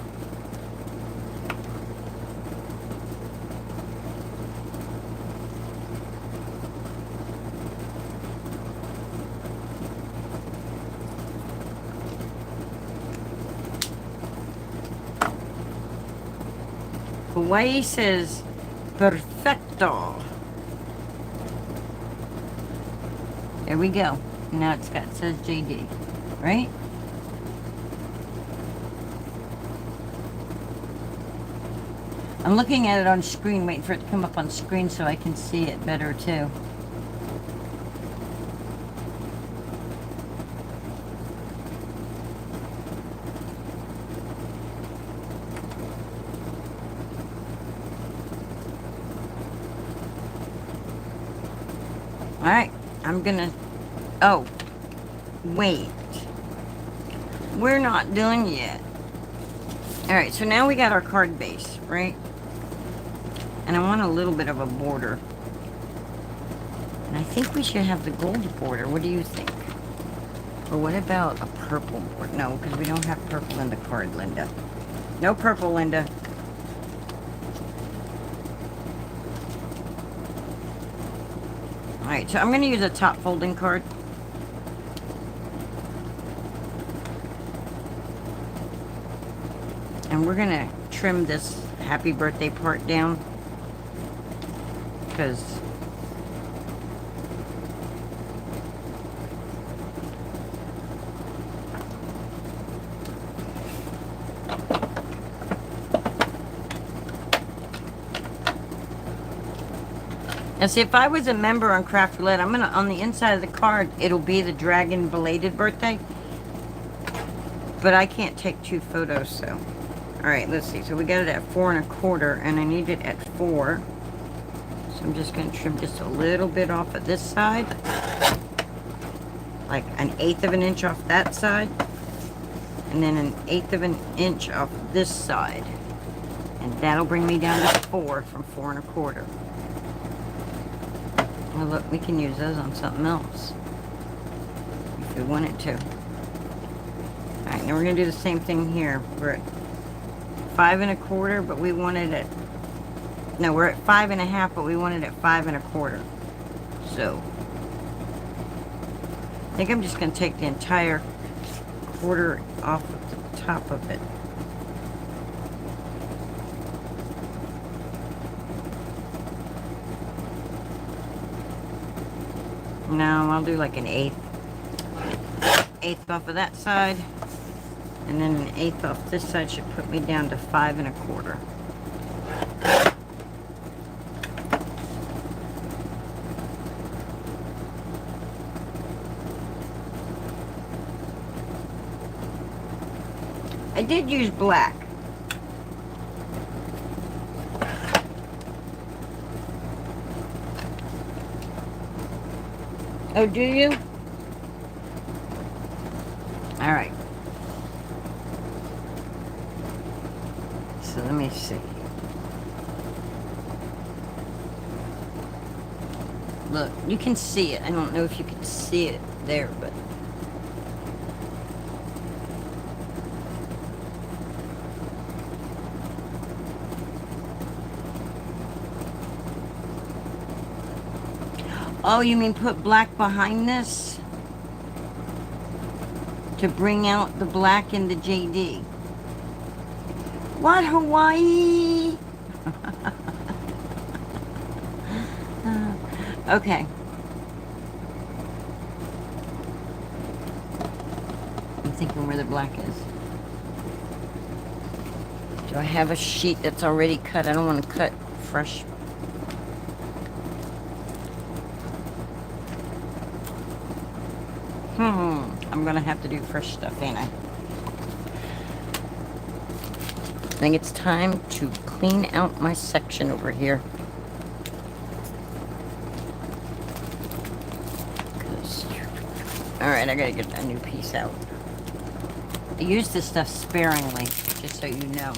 Hawaii says, perfecto. There we go. Now it says JD, right? I'm looking at it on screen, waiting for it to come up on screen so I can see it better too. Alright, I'm gonna... Oh, wait. We're not done yet. Alright, so now we got our card base, right? And I want a little bit of a border. And I think we should have the gold border. What do you think? Or what about a purple border? No, because we don't have purple in the card, Linda. No purple, Linda. Alright, so I'm going to use a top folding card. And we're going to trim this happy birthday part down. Because And see, if I was a member on Craft Roulette, I'm gonna, on the inside of the card, it'll be the dragon belated birthday. But I can't take 2 photos, so. Alright, let's see. So we got it at 4 1/4, and I need it at 4. So I'm just gonna trim just a little bit off of this side. Like 1/8 of an inch off that side. And then 1/8 of an inch off this side. And that'll bring me down to 4 from 4 1/4. Well, look, we can use those on something else if we wanted to. Alright, now we're going to do the same thing here. We're at 5 1/4, but we wanted it... No, we're at 5 1/2, but we wanted it 5 1/4. So, I think I'm just going to take the entire quarter off of the top of it. No, I'll do like 1/8. 1/8 off of that side. And then 1/8 off this side should put me down to 5 1/4. I did use black. Oh, do you? All right. So let me see. Look, you can see it. I don't know if you can see it there, but... Oh, you mean put black behind this? To bring out the black in the JD. What, Hawaii? Okay. I'm thinking where the black is. Do I have a sheet that's already cut? I don't want to cut fresh. I'm gonna have to do fresh stuff, ain't I? I think it's time to clean out my section over here. Alright, I gotta get a new piece out. I use this stuff sparingly, just so you know.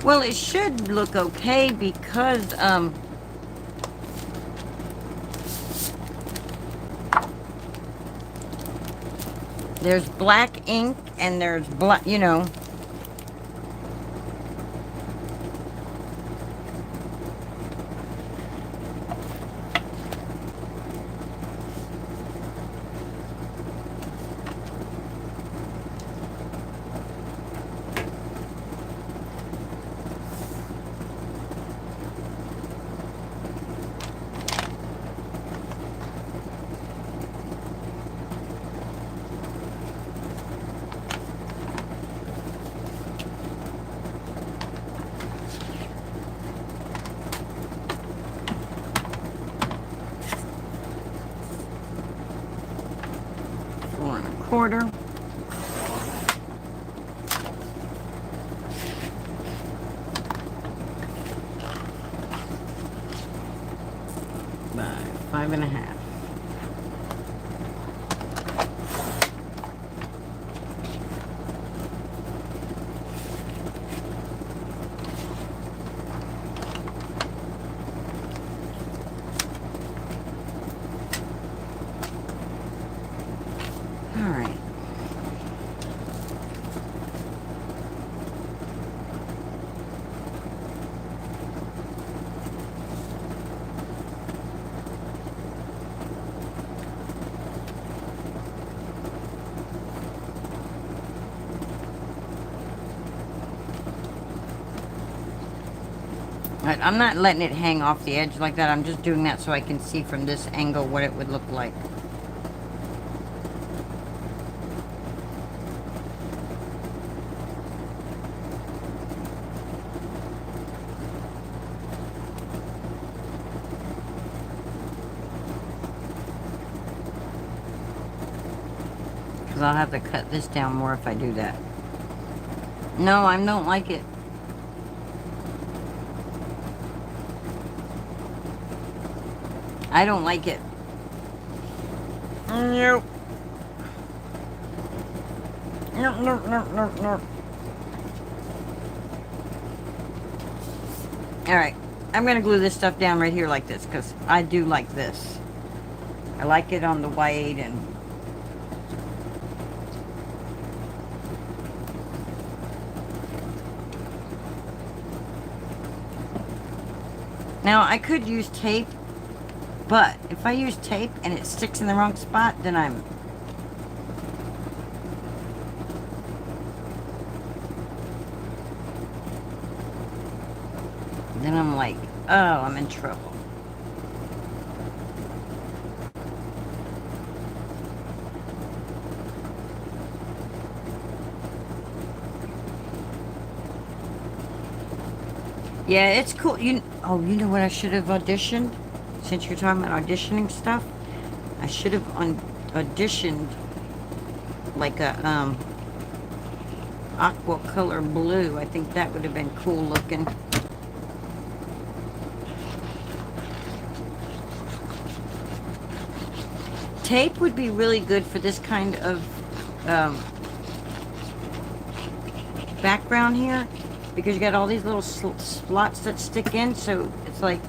Well, it should look okay because, there's black ink and there's black, you know. Quarter. By 5 1/2. I'm not letting it hang off the edge like that. I'm just doing that so I can see from this angle what it would look like. Because I'll have to cut this down more if I do that. No, I don't like it. I don't like it. Nope. Nope, nope, nope, nope, nope. Alright. I'm going to glue this stuff down right here like this, because I do like this. I like it on the white and... Now, I could use tape, but if I use tape and it sticks in the wrong spot, then I'm like, oh, I'm in trouble. Yeah, it's cool. You know what I should have auditioned? Since you're talking about auditioning stuff, I should have auditioned like a aqua color blue. I think that would have been cool looking. Tape would be really good for this kind of background here, because you got all these little slots that stick in, so it's like...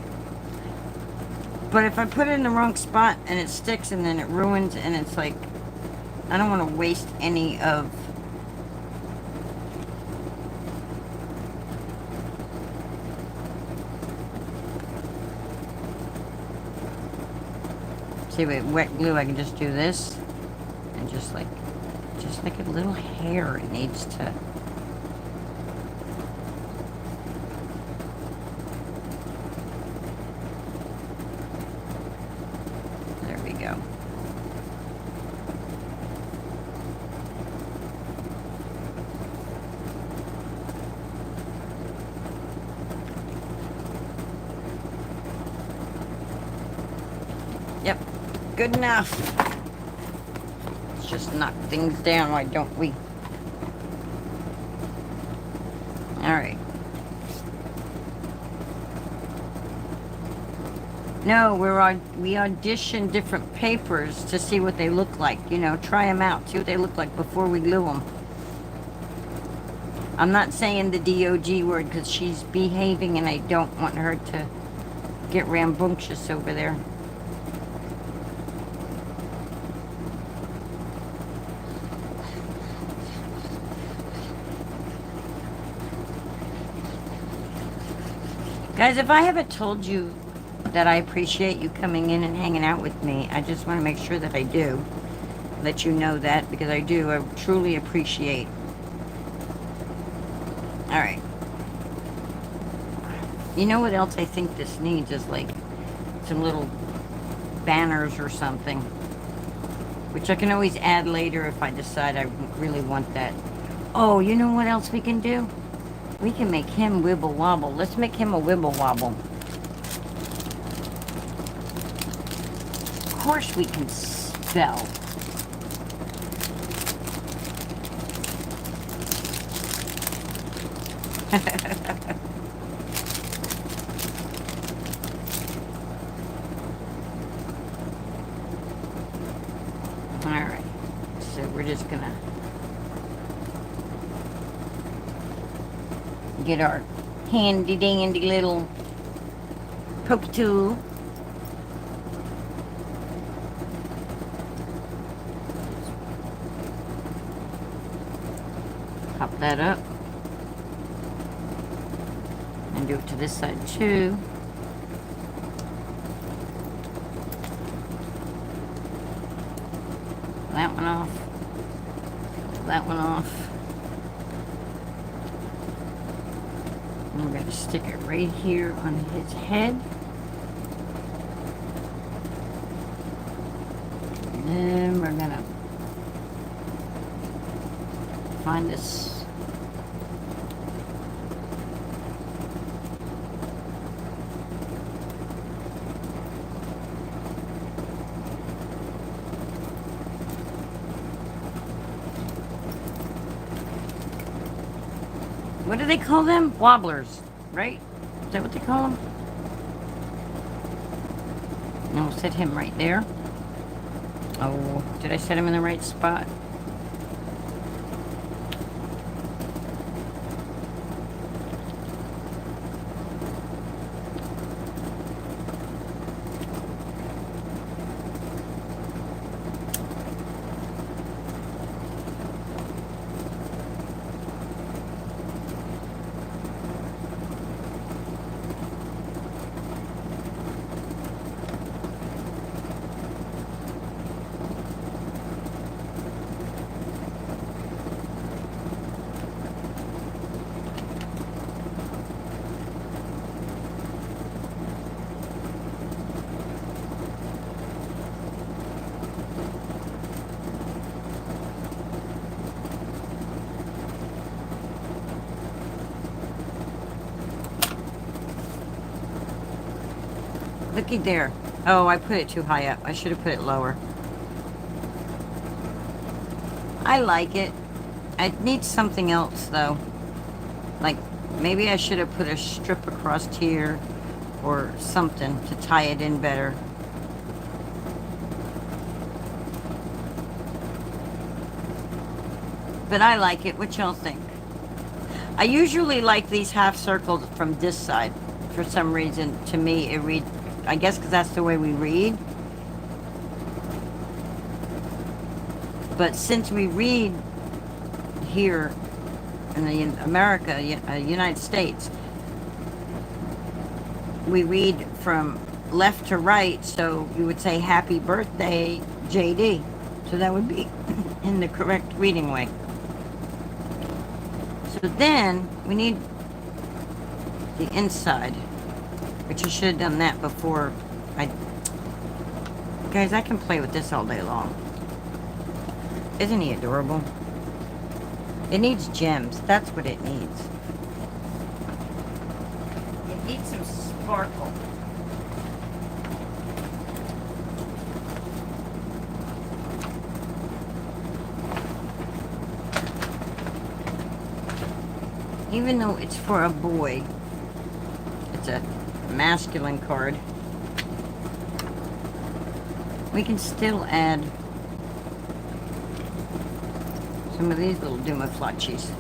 But if I put it in the wrong spot and it sticks and then it ruins, and it's like, I don't want to waste any of... See, with wet glue I can just do this and just like a little hair it needs to... There we go. Yep, good enough. Let's just knock things down, why don't we? Alright. No, we audition different papers to see what they look like. You know, try them out, see what they look like before we glue them. I'm not saying the DOG word because she's behaving and I don't want her to get rambunctious over there. Guys, if I haven't told you that I appreciate you coming in and hanging out with me, I just want to make sure that I do. Let you know that, because I do. I truly appreciate. Alright. You know what else I think this needs is like some little banners or something. Which I can always add later if I decide I really want that. Oh, you know what else we can do? We can make him wibble wobble. Let's make him a wibble wobble. Of course we can spell. Alright. So we're just gonna get our handy dandy little poke tool. Pop that up. And do it to this side too. That one off. That one off. And we're going to stick it right here on his head. And then we're going to find this. What do they call them? Wobblers, right? Is that what they call them? And we'll set him right there. Oh, did I set him in the right spot? Looky there. Oh, I put it too high up. I should have put it lower. I like it. I need something else, though. Like, maybe I should have put a strip across here or something to tie it in better. But I like it. What y'all think? I usually like these half circles from this side. For some reason, to me, it reads... I guess because that's the way we read. But since we read here in the America, United States, we read from left to right, so you would say happy birthday, JD. So that would be in the correct reading way. So then we need the inside, which I should have done that before I... Guys, I can play with this all day long. Isn't he adorable? It needs gems. That's what it needs. It needs some sparkle. Even though it's for a boy, it's a masculine card, we can still add some of these little Dumaflachis.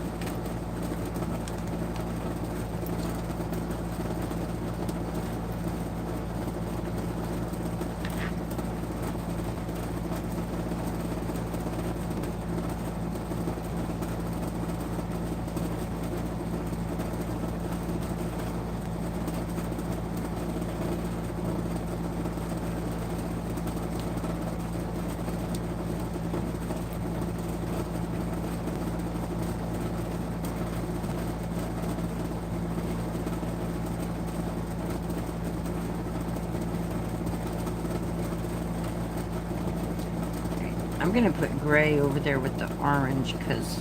I'm going to put gray over there with the orange because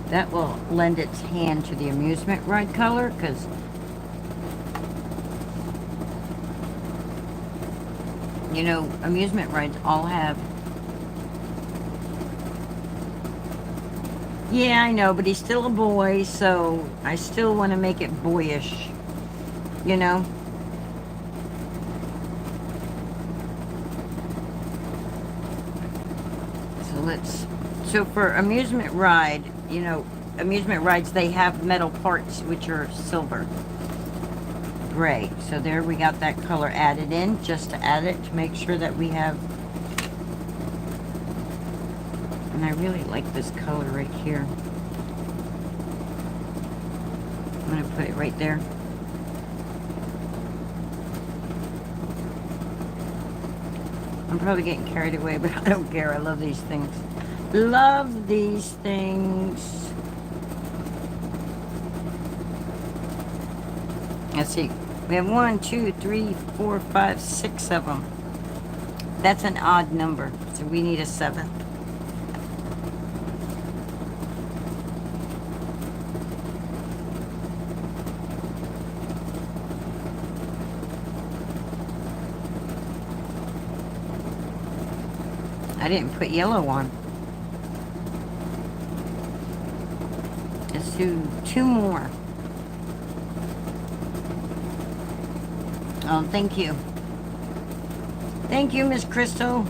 that will lend its hand to the amusement ride color, because you know, amusement rides all have... Yeah, I know, but he's still a boy, so I still want to make it boyish, you know? So for amusement ride, you know, amusement rides, they have metal parts which are silver. Gray. So there we got that color added in, just to add it, to make sure that we have... And I really like this color right here. I'm going to put it right there. I'm probably getting carried away, but I don't care. I love these things. Love these things. Let's see. We have 1, 2, 3, 4, 5, 6 of them. That's an odd number, so we need a 7th. I didn't put yellow on. Let's do 2 more. Oh, thank you. Thank you, Miss Crystal.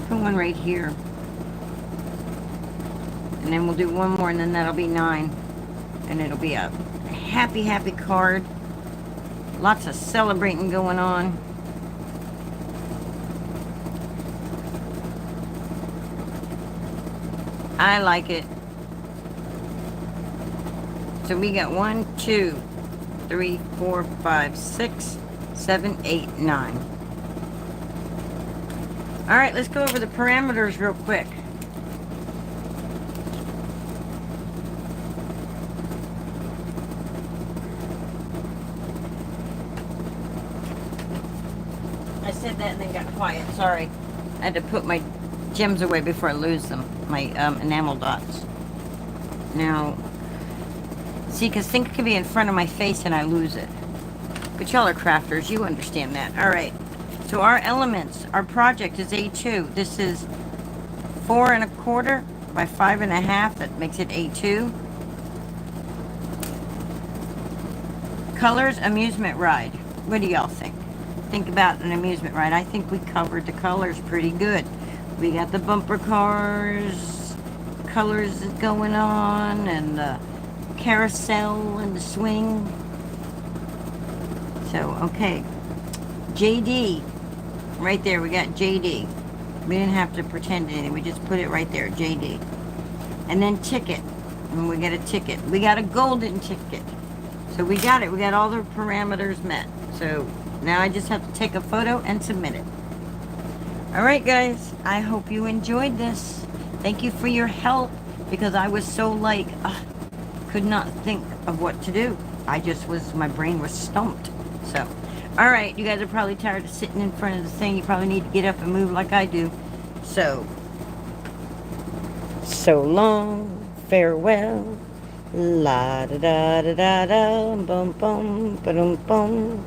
Put one right here. And then we'll do one more, and then that'll be 9. And it'll be a happy, happy card. Lots of celebrating going on. I like it. So we got 1, 2, 3, 4, 5, 6, 7, 8, 9. All right, let's go over the parameters real quick. I said that and then got quiet. Sorry. I had to put my gems away before I lose them. My enamel dots. Now, see, because things can be in front of my face and I lose it. But y'all are crafters. You understand that. All right. So our elements, our project is A2. This is 4 1/4 by 5 1/2. That makes it A2. Colors, amusement ride. What do y'all think? Think about an amusement ride. I think we covered the colors pretty good. We got the bumper cars, colors going on, and the carousel and the swing. So, okay. JD. Right there, we got JD. We didn't have to pretend anything. We just put it right there, JD. And then ticket. And we got a ticket. We got a golden ticket. So we got it. We got all the parameters met. So now I just have to take a photo and submit it. All right, guys. I hope you enjoyed this. Thank you for your help, because I was so like, could not think of what to do. My brain was stumped. So, all right. You guys are probably tired of sitting in front of the thing. You probably need to get up and move like I do. So long. Farewell. La da da da da da. Bum bum. Ba dum bum.